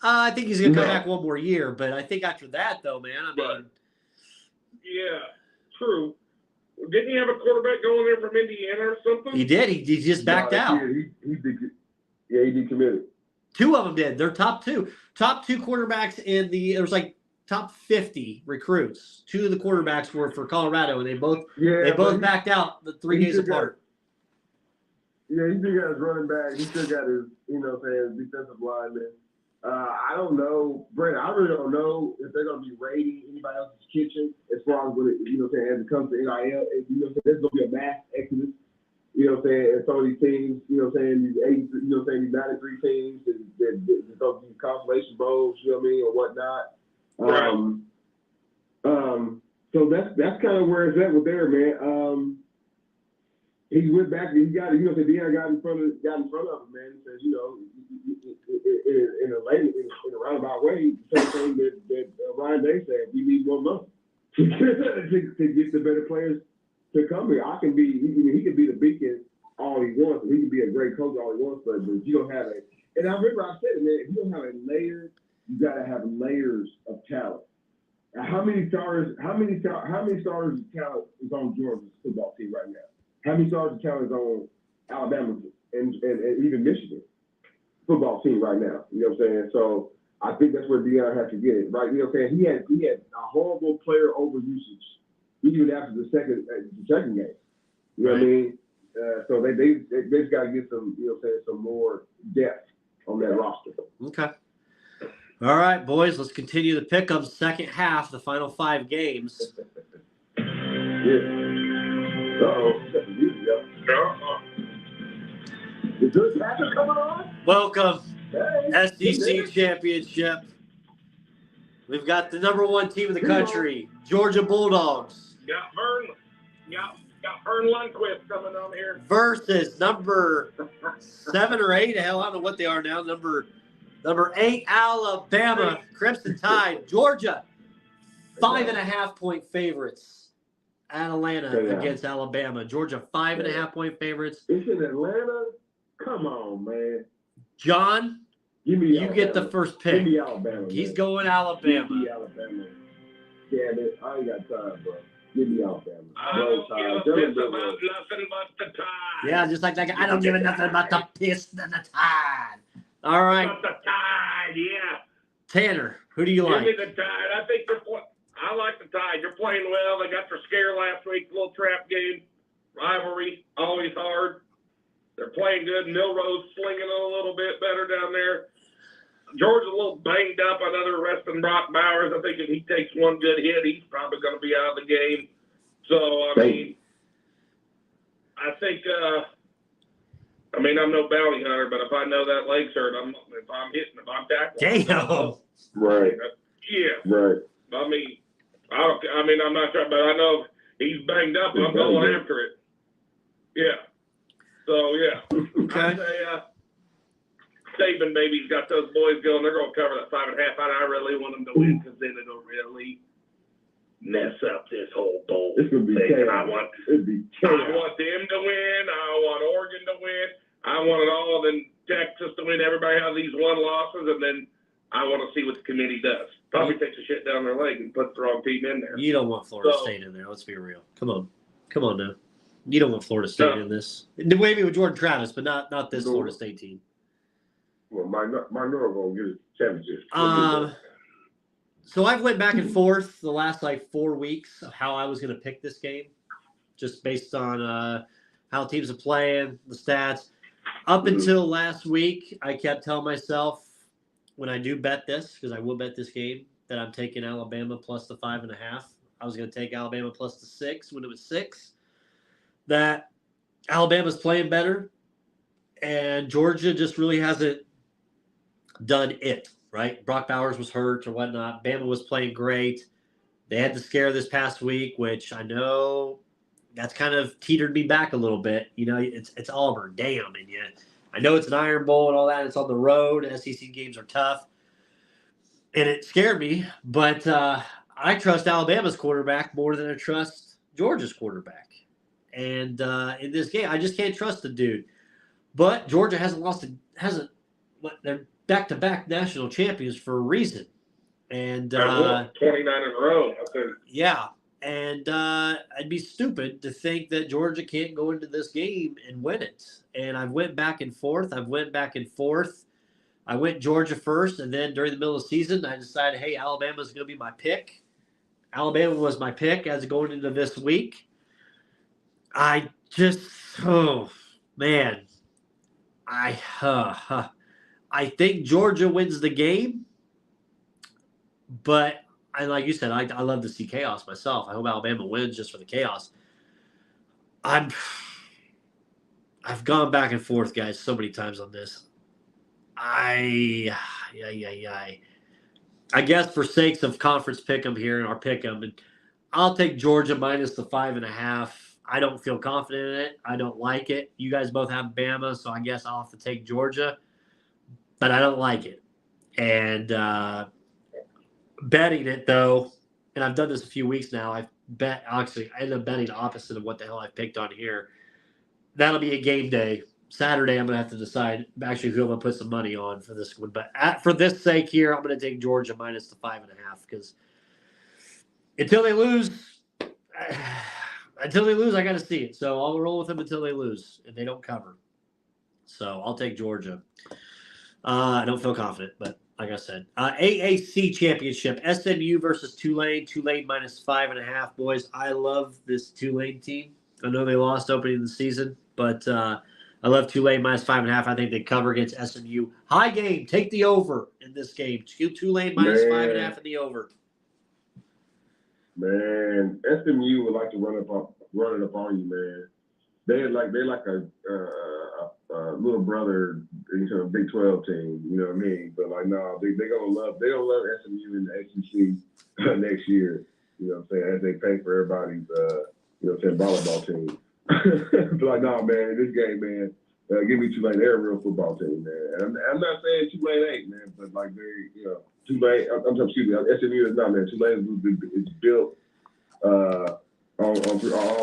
I think he's going to come back one more year, but I think after that, though, man, I mean. Yeah, true. Didn't he have a quarterback going there from Indiana or something? He did. He just backed out. He decommitted. 2 of them did. They're top 2 quarterbacks in the. There was like top 50 recruits. 2 of the quarterbacks were for Colorado, and they both backed out the 3 days apart. He still got his running back. He still got his, defensive lineman. I don't know, Brent. I really don't know if they're going to be raiding anybody else's kitchen as far as when it, as it comes to NIL. There's going to be a mass exodus. And some of these teams, these 93 teams, these consolation bowls, or whatnot. So that's kind of where it's at with there, man. He went back. He got, Deion got in front of him, man. He says, in a roundabout way, the same thing that Ryan Day said. We need more money to get the better players to come here. He can be the beacon all he wants. He can be a great coach all he wants, but if you don't have and I remember I said it, man. If you don't have a layer, you got to have layers of talent. Now, how many stars of talent is on Georgia's football team right now? How many stars of talent is on Alabama and even Michigan football team right now? You know what I'm saying? So I think that's where Deion has to get it, right? You know what I'm saying? He had a horrible player over usage even after the second game. You know what I mean? So they just got to get some, some more depth on that roster. Okay. All right, boys, let's continue the pick-up second half, the final 5 games. Yeah. Is this Patrick coming on? Welcome, SEC Championship. We've got the number 1 team in the country, Georgia Bulldogs. Got Vern Lundquist coming on here. Versus number 7 or 8, hell, I don't know what they are now. Number 8, Alabama, Crimson Tide. Georgia, 5.5-point favorites. Atlanta against Alabama. Georgia, 5.5-point favorites. It's in Atlanta? Come on, man. John, you get the first pick. Give me Alabama. He's going Alabama. Give me Alabama. Damn it. I ain't got time, bro. Give me Alabama. I don't give a piss about nothing but the Tide. Yeah, just like that guy. I don't give a nothing about the piss than the Tide. All right. About the Tide, yeah. Tanner, who do you like? Give me the Tide. I like the Tide. They're playing well. They got their scare last week, little trap game. Rivalry, always hard. They're playing good. Milrose slinging a little bit better down there. Georgia's a little banged up. I know they're resting Brock Bowers. I think if he takes one good hit, he's probably going to be out of the game. So, I think, I'm no bounty hunter, but if I know that leg's hurt, if I'm tackling. Damn. Right. Yeah. Right. I'm not sure, but I know he's banged up, and I'm going after it. Yeah. So, yeah. Okay. I'd say, Saban baby's got those boys going. They're going to cover that 5.5. I really want them to win because then it'll really mess up this whole bowl thing. I want them to win. I want Oregon to win. I want it all. Then Texas to win. Everybody has these 1 losses, and then I want to see what the committee does. Probably takes a shit down their leg and puts the wrong team in there. You don't want Florida State in there. Let's be real. Come on now. You don't want Florida State in this. Maybe with Jordan Travis, but not this Florida State team. Well, my North going to get a championship. So I've went back and forth the last 4 weeks of how I was going to pick this game, just based on how teams are playing, the stats. Up until last week, I kept telling myself when I do bet this, because I will bet this game, that I'm taking Alabama plus the 5.5. I was going to take Alabama plus the 6 when it was 6. That Alabama's playing better, and Georgia just really hasn't done it, right? Brock Bowers was hurt or whatnot. Bama was playing great. They had the scare this past week, which I know that's kind of teetered me back a little bit. You know, it's Auburn, damn, and yet I know it's an Iron Bowl and all that. It's on the road. SEC games are tough, and it scared me. But I trust Alabama's quarterback more than I trust Georgia's quarterback. And in this game, I just can't trust the dude. But Georgia they're back-to-back national champions for a reason. And 29 in a row. Yeah. And I'd be stupid to think that Georgia can't go into this game and win it. And I went back and forth. I went Georgia first, and then during the middle of the season, I decided, hey, Alabama's going to be my pick. Alabama was my pick as going into this week. I think Georgia wins the game, but like you said, I love to see chaos myself. I hope Alabama wins just for the chaos. I've gone back and forth, guys, so many times on this. I guess for sakes of conference pick'em here and our pick'em, and I'll take Georgia minus the 5.5. I don't feel confident in it. I don't like it. You guys both have Bama, so I guess I'll have to take Georgia. But I don't like it. And betting it, though, and I've done this a few weeks now, I ended up betting the opposite of what the hell I picked on here. That'll be a game day. Saturday, I'm going to have to decide actually who I'm going to put some money on for this one. But for this sake here, I'm going to take Georgia minus the 5.5 because until they lose, I got to see it. So I'll roll with them until they lose and they don't cover. So I'll take Georgia. I don't feel confident, but like I said, AAC championship, SMU versus Tulane. Tulane minus 5.5. Boys, I love this Tulane team. I know they lost opening the season, but I love Tulane minus 5.5. I think they cover against SMU. High game. Take the over in this game. Tulane minus 5.5 in the over. Man, SMU would like to run it up on you, man. They're like a little brother, Big 12 team. You know what I mean? But like, no, they're gonna love SMU in the SEC next year. You know what I'm saying? As they pay for everybody's volleyball team. But like, no, man, this game, man. Give me Tulane. They're a real football team, man. And I'm not saying Tulane ain't, man, but like Tulane. SMU is not, man. Tulane is built on all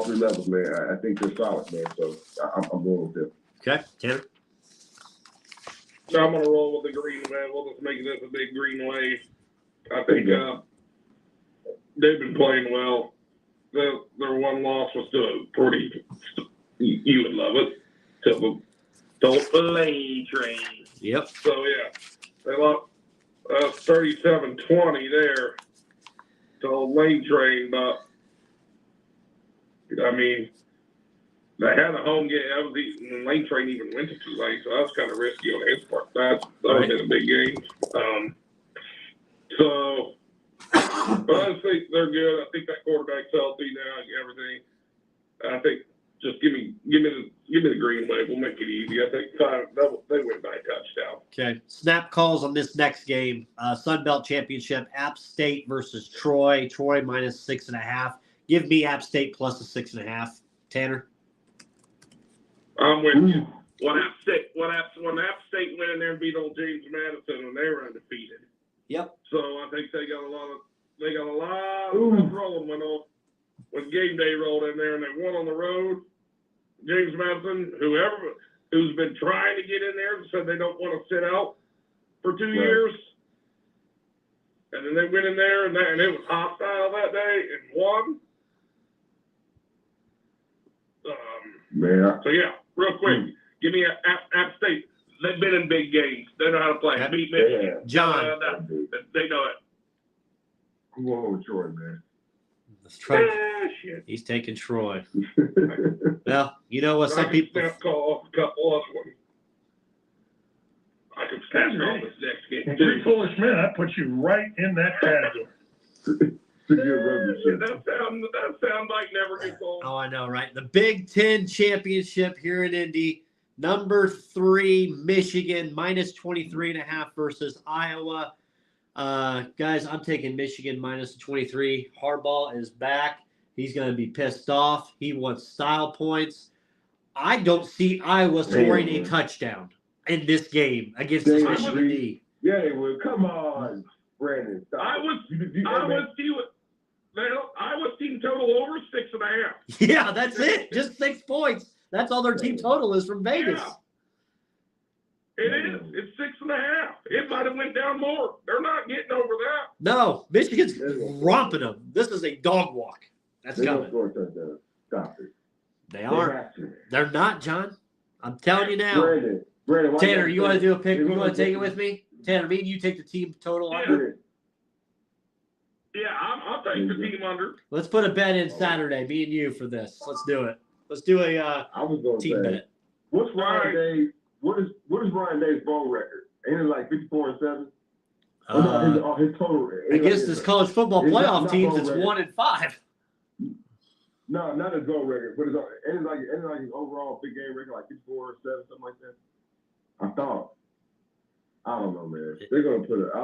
three levels, man. I think they're solid, man. So I'm going with them. Okay, Tanner. So I'm gonna roll with the green, man. We'll just make this a big green wave. I think they've been playing well. Their one loss was to pretty. You would love it. To the Lane train. Yep. So yeah, they lost 37-20 there to the Lane train, but I mean they had a home game. The Lane train even went to Tulane, so that's kind of risky on his part. That would have been a big game. But I think they're good. I think that quarterback's healthy now and everything. I think just give me the green wave. We'll make it easy. I think they win by a touchdown. Okay. Snap calls on this next game. Sun Belt Championship, App State versus Troy. Troy minus 6.5. Give me App State plus a 6.5. Tanner? I'm with you. When App State went in there and beat old James Madison when they were undefeated. Yep. So I think they got a lot of stuff rolling when game day rolled in there and they won on the road. James Madison, who's been trying to get in there, said they don't want to sit out for 2 years. And then they went in there and it was hostile that day and won. So yeah, real quick, give me App State. They've been in big games. They know how to play. Yep. Beat Michigan. John. They know it. I'm going with Troy, man. Shit. He's taking Troy. Well, you know what? Some people. That's all this next game. Three foolish men, that puts you right in that category. That sound like never gets old. Oh, I know, right? The Big Ten championship here in Indy. Number 3, Michigan, minus 23.5 versus Iowa. Guys, I'm taking Michigan minus 23. Harbaugh is back. He's going to be pissed off. He wants style points. I don't see Iowa scoring a touchdown in this game against this Michigan D. Yeah, they would. Come on, Brandon. Iowa's team total over 6.5. Yeah, that's it. Just 6 points. That's all their team total is from Vegas. Yeah. It is. It's 6.5. It might have went down more. They're not getting over that. No, Michigan's romping them. This is a dog walk. That's coming. Stop it. They aren't. They're not, John. I'm telling you now. Brandon, Tanner, you want to do a pick? You want to take it with me? Tanner, me and you take the team total under. Yeah, I'll take the team under. Let's put a bet in Saturday, me and you, for this. Let's do it. Let's do a team bet. What's Ryan Day? What is Ryan Day's bowl record? Ain't it like 54-7? His total. Against this college football playoff teams, it's 1-5. No, not his goal record, but it's like his overall big game record, like 54-7, something like that. I thought. I don't know, man. They're gonna put it. I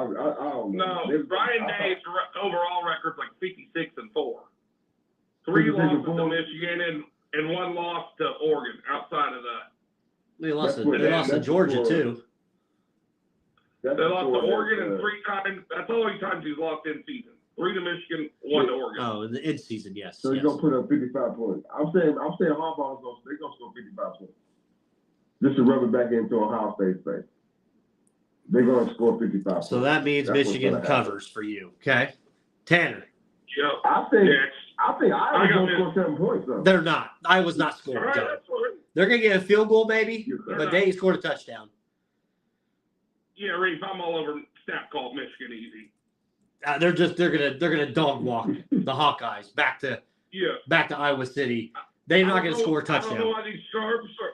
don't know. No, Brian Day's overall record's like 56-4. 3 losses to Michigan and 1 loss to Oregon. Outside of that, they lost to Georgia too. They lost to Oregon and 3 times. That's all 8 times he's lost in season. 3 to Michigan, 1 to Oregon. Oh, in the season, yes. So he's gonna put up 55 points. I'm saying Harbaugh's they're gonna score 55 points. Just to rub it back into Ohio State's face. They're gonna score 55 points. So that means Michigan covers for you. Okay. Tanner. Yeah. I think Iowa's gonna score 7 points though. They're not. Iowa's not scoring. All right, that's fine. They're gonna get a field goal maybe, but they scored a touchdown. Yeah, Reef, I'm all over snap call Michigan easy. They're gonna dog walk the Hawkeyes back to Iowa City. They're not gonna score a touchdown. I don't know why these sharps are.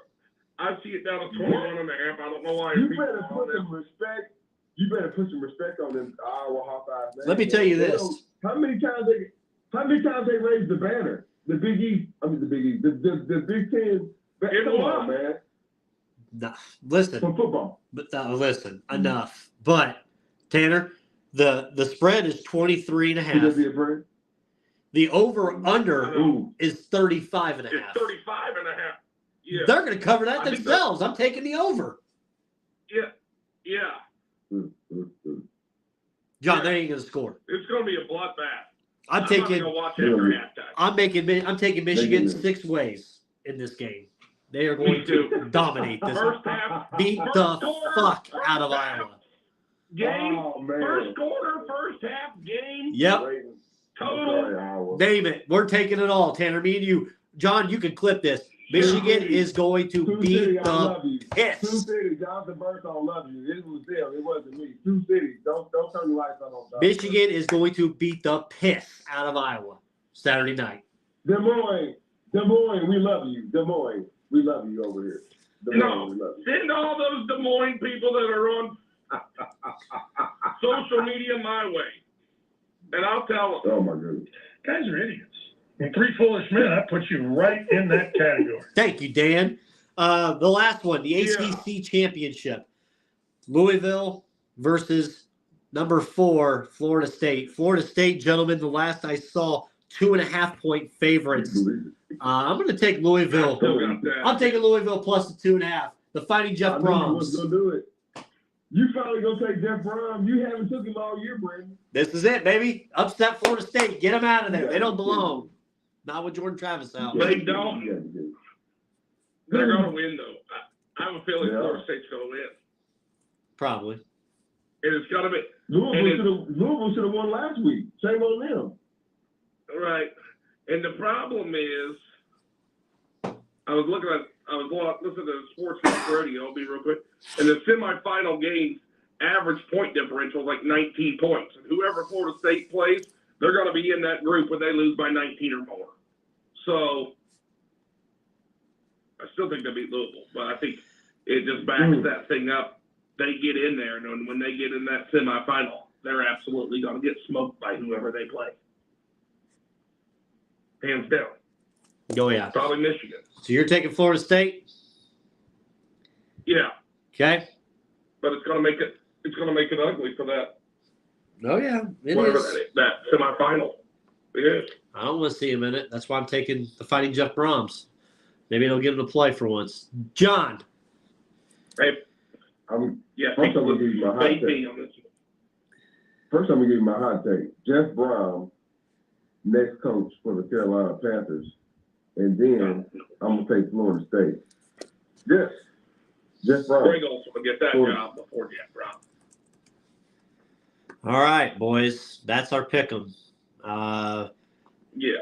I see it down to 21.5. I don't know why. You better put some respect. You better put some respect on them Iowa Hawkeyes. Man. Let me tell you this: how many times they raised the banner? The Big East. I mean the Big East. The Big Ten. Come on, man. No, listen. For football. But listen, enough. But Tanner, the spread is 23.5. The over under is 35.5. It's 35.5. Yeah. They're going to cover that themselves. I'm taking the over. Yeah. John, they ain't going to score. It's going to be a bloodbath. I'm taking Michigan 6 ways in this game. They are going to dominate this. First half, beat the fuck out of Iowa. Game, first quarter, first half, game. Yep. Total. Name it. We're taking it all, Tanner. Me and you. John, you can clip this. Michigan is going to beat the piss. 2 cities. Jonathan Burton love you. It was them. It wasn't me. 2 cities. Don't turn the lights on. Michigan is going to beat the piss out of Iowa Saturday night. Des Moines, we love you. Des Moines, we love you over here. Send all those Des Moines people that are on social media my way, and I'll tell them. Oh my goodness, guys are idiots. And 3 foolish men, that puts you right in that category. Thank you, Dan. The last one, the ACC championship, Louisville versus number 4, Florida State. Florida State, gentlemen, the last I saw, 2.5-point favorites. I'm going to take Louisville. I'm taking Louisville plus the 2.5. The Fighting Jeff Brahms. Going to do it. You finally going to take Jeff Brahms. You haven't took him all year, Brandon. This is it, baby. Upset Florida State. Get them out of there. They don't belong. Not with Jordan Travis out. They don't. They're going to win, though. I have a feeling Florida State's going to win. Probably. And it's got to be. Louisville should have won last week. Shame on them. Right. And the problem is, I was listening to Sports Radio, I'll be real quick, and the semifinal games, average point differential is like 19 points. And whoever Florida State plays, they're going to be in that group when they lose by 19 or more. So, I still think they beat Louisville, but I think it just backs that thing up. they get in there, and when they get in that semifinal, they're absolutely going to get smoked by whoever they play. Hands down. Oh, yeah. Probably Michigan. So you're taking Florida State? Yeah. Okay. But it's going to make it ugly for that. Oh, yeah. It Whatever is. that semifinal. It is. I don't want to see him in it. That's why I'm taking the Fighting Jeff Brahms. Maybe it'll get him to play for once. John. Hey. First, I'm going to give you my hot take. First, I'm going to give you my hot take. Jeff Brown, next coach for the Carolina Panthers. And then I'm going to take Florida State. Yes. Jeff Brown. Greg also will get that job before Jeff Brown. All right, boys. That's our pick 'em. Yeah.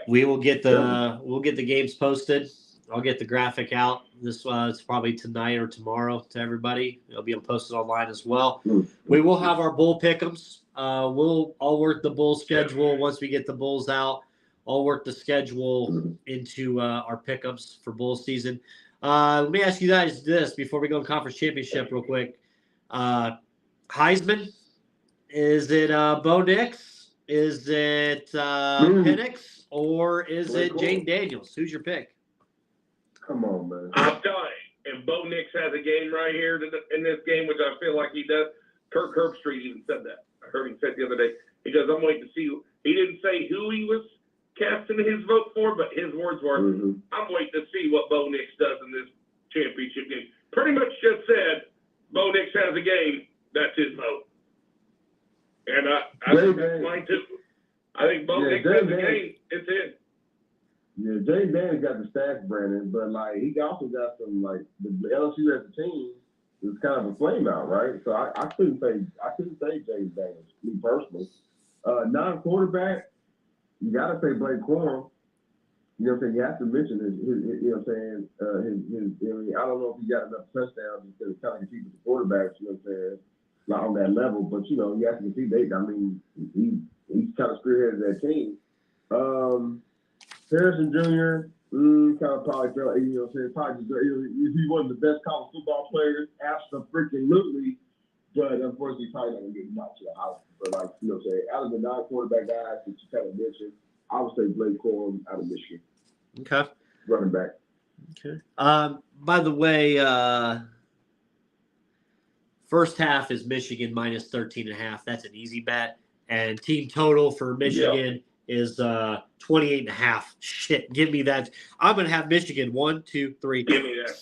We will get the games posted. I'll get the graphic out. This it's probably tonight or tomorrow to everybody. It'll be posted online as well. We will have our bowl pick'ems. I'll work the bowl schedule once we get the bowls out. I'll work the schedule into our pick'ems for bowl season. Let me ask you guys this before we go to conference championship real quick. Heisman, is it Bo Nix? Is it Penix? Or is it Jane Daniels? Who's your pick? Come on, man. I'm telling you, if Bo Nix has a game right here in this game, which I feel like he does, Kirk Herbstreit even said that. I heard him say it the other day. He goes, I'm waiting to see. He didn't say who he was casting his vote for, but his words were, I'm waiting to see what Bo Nix does in this championship game. Pretty much just said, Bo Nix has a game, that's his vote. And I think that's mine too. I think Bo Nix has a game, it's in. Yeah, Jay Daniels got the stats, Brandon, but like he also got some like the LSU as a team is kind of a flame out, right? So I couldn't say Jay Daniels, me personally. Non-quarterback, you gotta say Blake Corum. You know what I'm saying? You have to mention his you know what I'm saying, I don't know if he got enough touchdowns because it's kind of compete with the quarterbacks, you know what I'm saying, not on that level, but you know, you have to compete. He's kind of spearheaded that team. Harrison Jr. Kind of probably felt, you know what I'm saying, probably he's one of the best college football players, absolutely, but unfortunately probably not going to get him out to the house. But like, you know what I'm saying, out of the non-quarterback guys that you kind of mentioned, I would say Blake Corum out of Michigan. Okay. Running back. Okay. By the way, first half is Michigan minus 13.5. That's an easy bet. And team total for Michigan is 28.5. Shit, give me that. I'm going to have Michigan 1, 2, 3,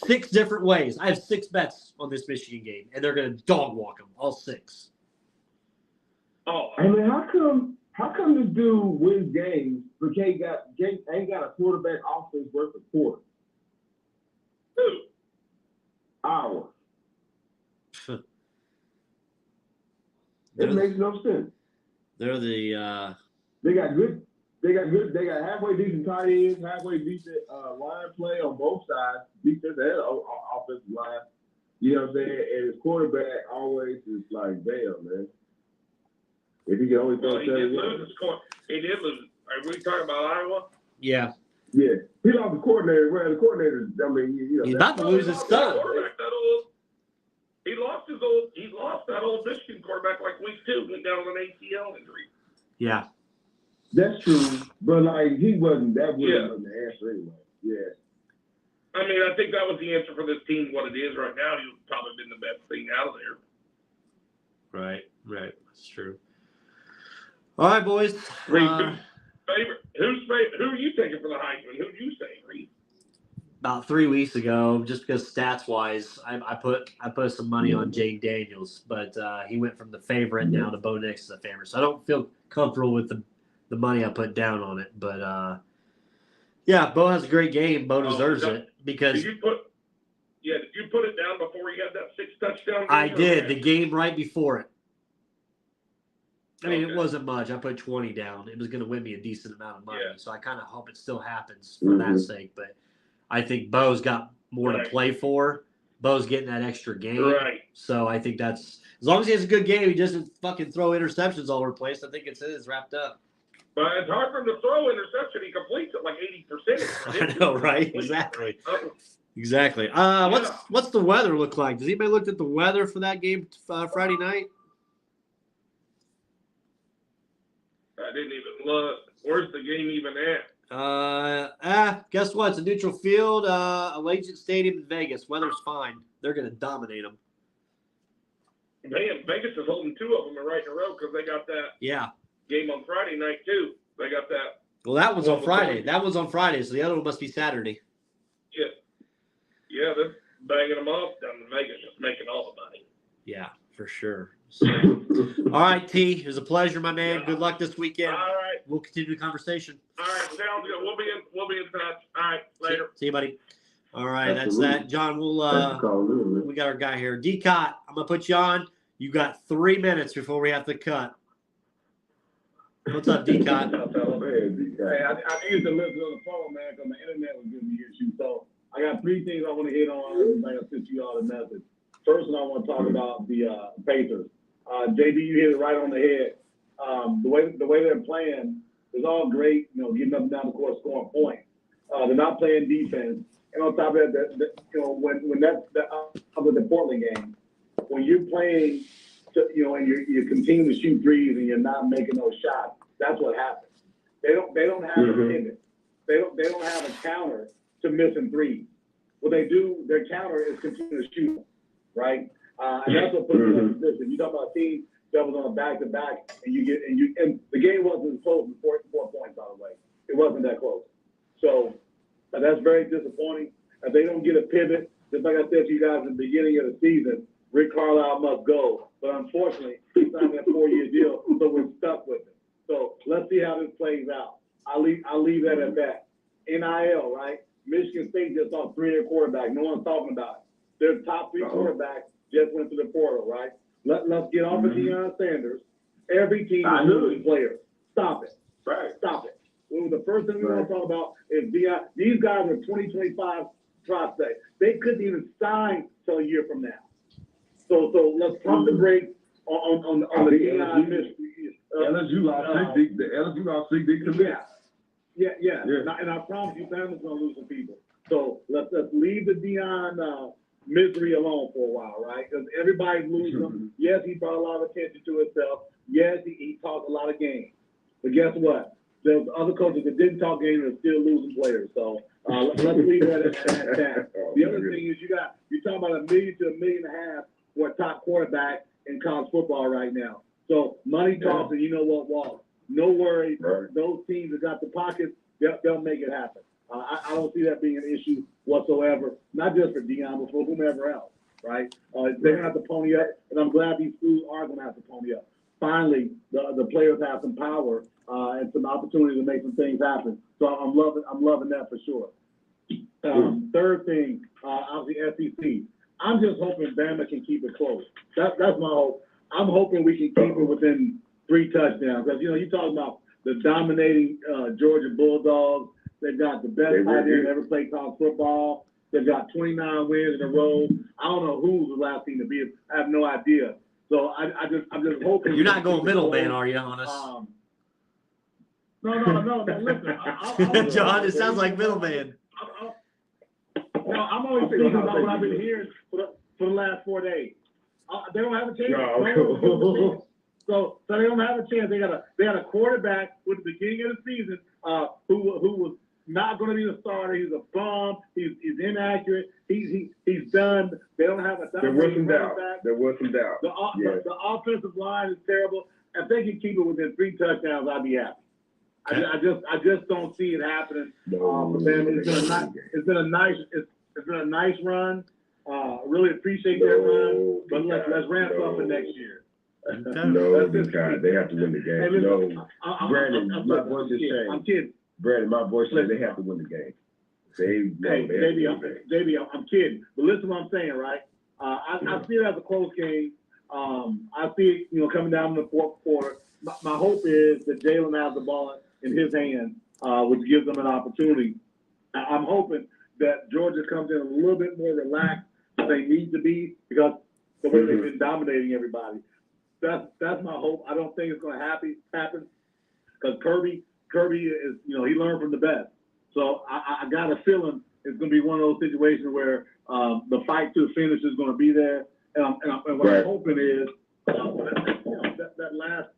6 different ways. I have 6 bets on this Michigan game, and they're going to dog walk them, all 6. Oh, I mean, how come this dude wins games but ain't got a quarterback offense worth a quarter? Who? Hour. It makes no sense. They're the They got halfway decent tight ends, halfway decent line play on both sides, defense and offensive line. You know what I'm saying? And his quarterback always is like, damn, man. If he can only throw 7 yards. He did lose. Are we talking about Iowa? Yeah. Yeah. He lost the coordinator. Well, the coordinator, I mean, you know. He's about to lose his son. He lost that old Michigan quarterback like week 2, went down with an ACL injury. Yeah. That's true. But like that wasn't the answer anyway. Yeah. I mean, I think that was the answer for this team, what it is right now. He's probably been the best thing out of there. Right. That's true. All right, boys. Reed, who are you taking for the Heisman? Who do you say, Reed? About 3 weeks ago, just because stats-wise, I put some money on Jane Daniels, but he went from the favorite now to Bo Nix as the favorite. So I don't feel comfortable with the money I put down on it. But, yeah, Bo has a great game. Bo deserves it because did you put it down before he had that 6 touchdown game? I did. The game right before it. I mean, Okay. It wasn't much. I put 20 down. It was going to win me a decent amount of money. Yeah. So I kind of hope it still happens for that sake. But I think Bo's got more to play for. Bo's getting that extra game. Right. So I think that's – as long as he has a good game, he doesn't fucking throw interceptions all over the place. I think it's wrapped up. But it's hard for him to throw interception. He completes it like 80%. I know, right? Exactly. Exactly. What's the weather look like? Does anybody look at the weather for that game Friday night? I didn't even look. Where's the game even at? Guess what? It's a neutral field, Allegiant Stadium in Vegas. Weather's fine. They're going to dominate them. Man, Vegas is holding two of them right in a row because they got that game on Friday night, too. They got that. Well, that one's on Friday. That one's on Friday, so the other one must be Saturday. Yeah, they're banging them up down in Vegas, just making all the money. Yeah, for sure. So, all right, T. It was a pleasure, my man. Good luck this weekend. All right. We'll continue the conversation. All right, sounds good. We'll be in touch. All right, later. See you, buddy. All right, that's that. John, we got our guy here. D-Cot, I'm going to put you on. You got 3 minutes before we have to cut. What's up, D-Cot? Hey, I needed to listen on the phone, man, because my internet was giving me issues. So I got 3 things I want to hit on. I sent you all the message. First one, I want to talk about the Pacers. JD, you hit it right on the head. The way they're playing is all great, getting up and down the court, scoring points. They're not playing defense. And on top of that, when that's with the Portland game, when you're playing, and you continue to shoot threes and you're not making those shots, that's what happens. They don't have a pivot. They don't have a counter to missing threes. What they do, their counter is continue to shoot, right? And that's what puts you in a position. You talk about a team that was on a back-to-back, and the game wasn't as close as 4 points, by the way. It wasn't that close. So that's very disappointing. If they don't get a pivot, just like I said to you guys at the beginning of the season, Rick Carlisle must go. But unfortunately, he signed that 4-year deal, so we're stuck with it. So let's see how this plays out. I'll leave that at that. NIL, right? Michigan State just saw 3-year quarterback. No one's talking about it. Their top 3 quarterbacks just went to the portal, right? Let's get off of Deion Sanders. Every team is losing players. Stop it. Right. Stop it. Well, the first thing we want to talk about is Deion. These guys are 2025 prospects. They couldn't even sign till a year from now. So let's pump the brakes on the Deion mystery. LSU lost 6 big commitments. Yeah. And I promise you, Bama's gonna lose some people. So let's leave the Deion misery alone for a while, right? Because everybody's losing them. Yes, he brought a lot of attention to himself. Yes, he talked a lot of games. But guess what? There's other coaches that didn't talk games and are still losing players. So let's leave that at that. The other thing is you're talking about $1 million to $1.5 million for a top quarterback in college football right now. So money talks, and you know what, Walt? No worries. Right. Those teams that got the pockets, they'll make it happen. I don't see that being an issue whatsoever, not just for Deion, but for whomever else, right? They're going to have to pony up, and I'm glad these schools are going to have to pony up. Finally, the players have some power and some opportunity to make some things happen. So I'm loving that for sure. Third thing, out the SEC. I'm just hoping Bama can keep it close. That's my hope. I'm hoping we can keep it within 3 touchdowns. Because, you're talking about the dominating Georgia Bulldogs. They've got the best tight end ever played college football. They've got 29 wins in a row. I don't know who's the last team to be. I have no idea. So I'm just hoping. You're not going middleman, are you, on us? No. Listen, John, it sounds like middleman. I'm only speaking about what I've been hearing for the last 4 days. They don't have a chance. No. So they don't have a chance. They had a quarterback with the beginning of the season who was not going to be the starter. He's a bum. He's inaccurate. He's done. They don't have a. There was some doubt. The offensive line is terrible. If they can keep it within 3 touchdowns, I'd be happy. I just don't see it happening. For them. It's been a nice run. Really appreciate that run, but let's ramp up for next year. They have to win the game. Hey, listen, Brandon, my voice is changed. I'm kidding. Brandon, my voice says they have to win the game. Baby, I'm kidding. But listen what I'm saying, right? I see it as a close game. I see it, coming down in the fourth quarter. My hope is that Jalen has the ball in his hand, which gives them an opportunity. I'm hoping that Georgia comes in a little bit more relaxed than they need to be because the way they've been dominating everybody. That's my hope. I don't think it's going to happen because Kirby is, he learned from the best. So I got a feeling it's going to be one of those situations where the fight to the finish is going to be there. And what Right. I'm hoping is that last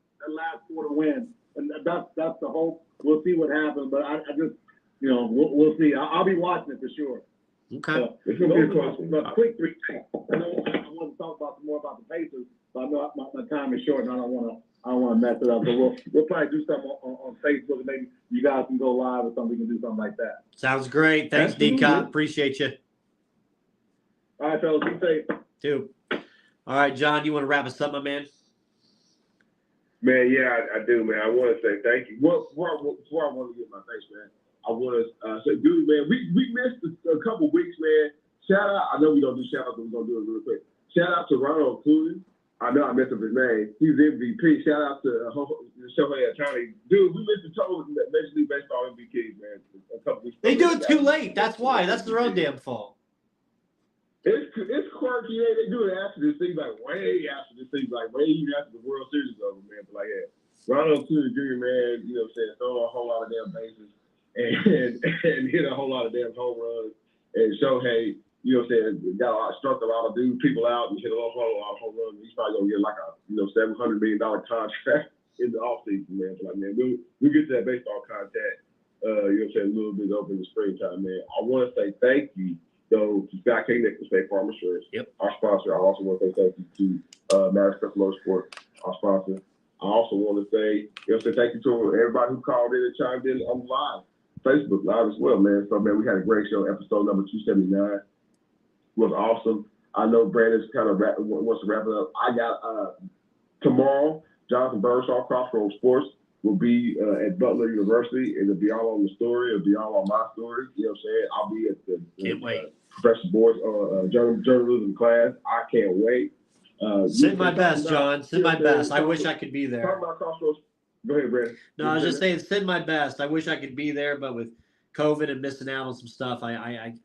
quarter win. And that's the hope. We'll see what happens. But I just, we'll see. I'll be watching it for sure. Okay. It's gonna be a close Those one. are my quick 3 things. I want to talk about more about the Pacers, but I know my time is short and I don't want to mess it up. So we'll probably do something on Facebook, and maybe you guys can go live or something. We can do something like that. Sounds great. Thanks, Absolutely. D-Cop. Appreciate you, All right, fellas, be safe. too. All right, John, you want to wrap us up, my man? Man, yeah, I do, man. I want to say thank you. Before I want to get my thanks, man, I want to say, dude, man, we missed a couple weeks, man. Shout out. I know we don't do shout outs, but we're going to do it real quick. Shout out to Ronald Cooley. I know I messed up his name. He's MVP. Shout out to Shohei Ohtani. Dude, we missed the total Major League Baseball MVP, man. A couple weeks They ago. do it too late. That's why. That's their own damn fault. It's quirky. Yeah, they do it after this thing, like way after this thing, like way even after the World Series is over, man. But like, yeah, Ronald Cooley Jr., man, throw a whole lot of damn bases and hit a whole lot of damn home runs. And Shohei, struck a lot of people out and hit a whole lot of home runs. He's probably gonna get like a $700 million contract in the offseason, man. So like, man, we'll get to that baseball contact. A little bit over in the springtime, man. I want to say thank you. So, to Scott K. Nichols, State Farm Insurance, our sponsor. I also want to say thank you to Maris Motorsport, our sponsor. I also want to say, thank you to everybody who called in and chimed in on live, Facebook Live as well, man. So, man, we had a great show. Episode number 279 was awesome. I know Brandon's kind of wants to wrap it up. I got tomorrow, Jonathan Burnshaw, Crossroads Sports, will be at Butler University, and it'll be all on the story. It'll be all on my story. You know what I'm saying? I'll be at the Can't wait. Professor Board's journalism class. I can't wait. Send my best, John. Send my best. I wish I could be there. Talking about Crossroads. Go ahead, Brandon. No, I was just saying, send my best. I wish I could be there, but with COVID and missing out on some stuff, I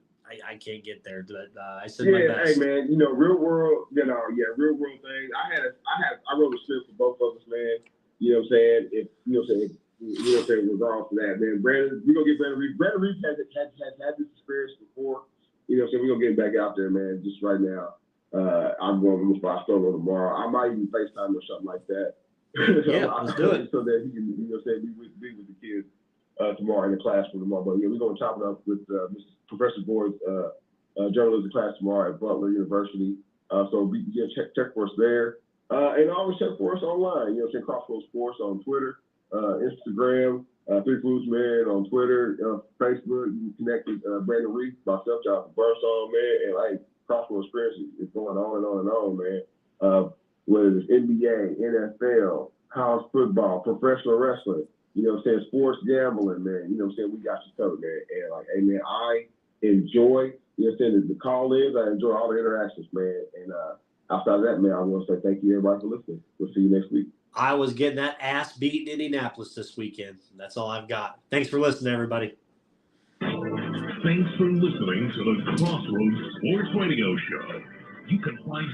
can't get there. But I send my best. Hey man, real world, real world things. I wrote a script for both of us, man. You know what I'm saying? Regardless of that, man. Brandon, we're gonna get Brandon Reed. Brandon Reed has had this experience before. You know what I'm saying? We're gonna get him back out there, man. Just right now. I'm going to I still go tomorrow. I might even FaceTime or something like that. Yeah, let's do it. So that he can, be with the kids tomorrow in the classroom tomorrow. But yeah, we're gonna chop it up with Professor Boyd's journalism class tomorrow at Butler University. So check for us there. And always check for us online. Crossroads Sports on Twitter, Instagram, Three Foods Man on Twitter, Facebook. You can connect with Brandon Reed, myself, Jonathan Burnshaw, man, and like Crossroads Experience is going on and on and on, man. Whether it's NBA, NFL, college football, professional wrestling, sports gambling, man. We got you covered, man. And like, hey, man, I enjoy, the call-ins. I enjoy all the interactions, man. And outside of that, man, I want to say thank you, everybody, for listening. We'll see you next week. I was getting that ass beat in Indianapolis this weekend. That's all I've got. Thanks for listening, everybody. Thanks for listening to the Crossroads Sports Radio Show. You can find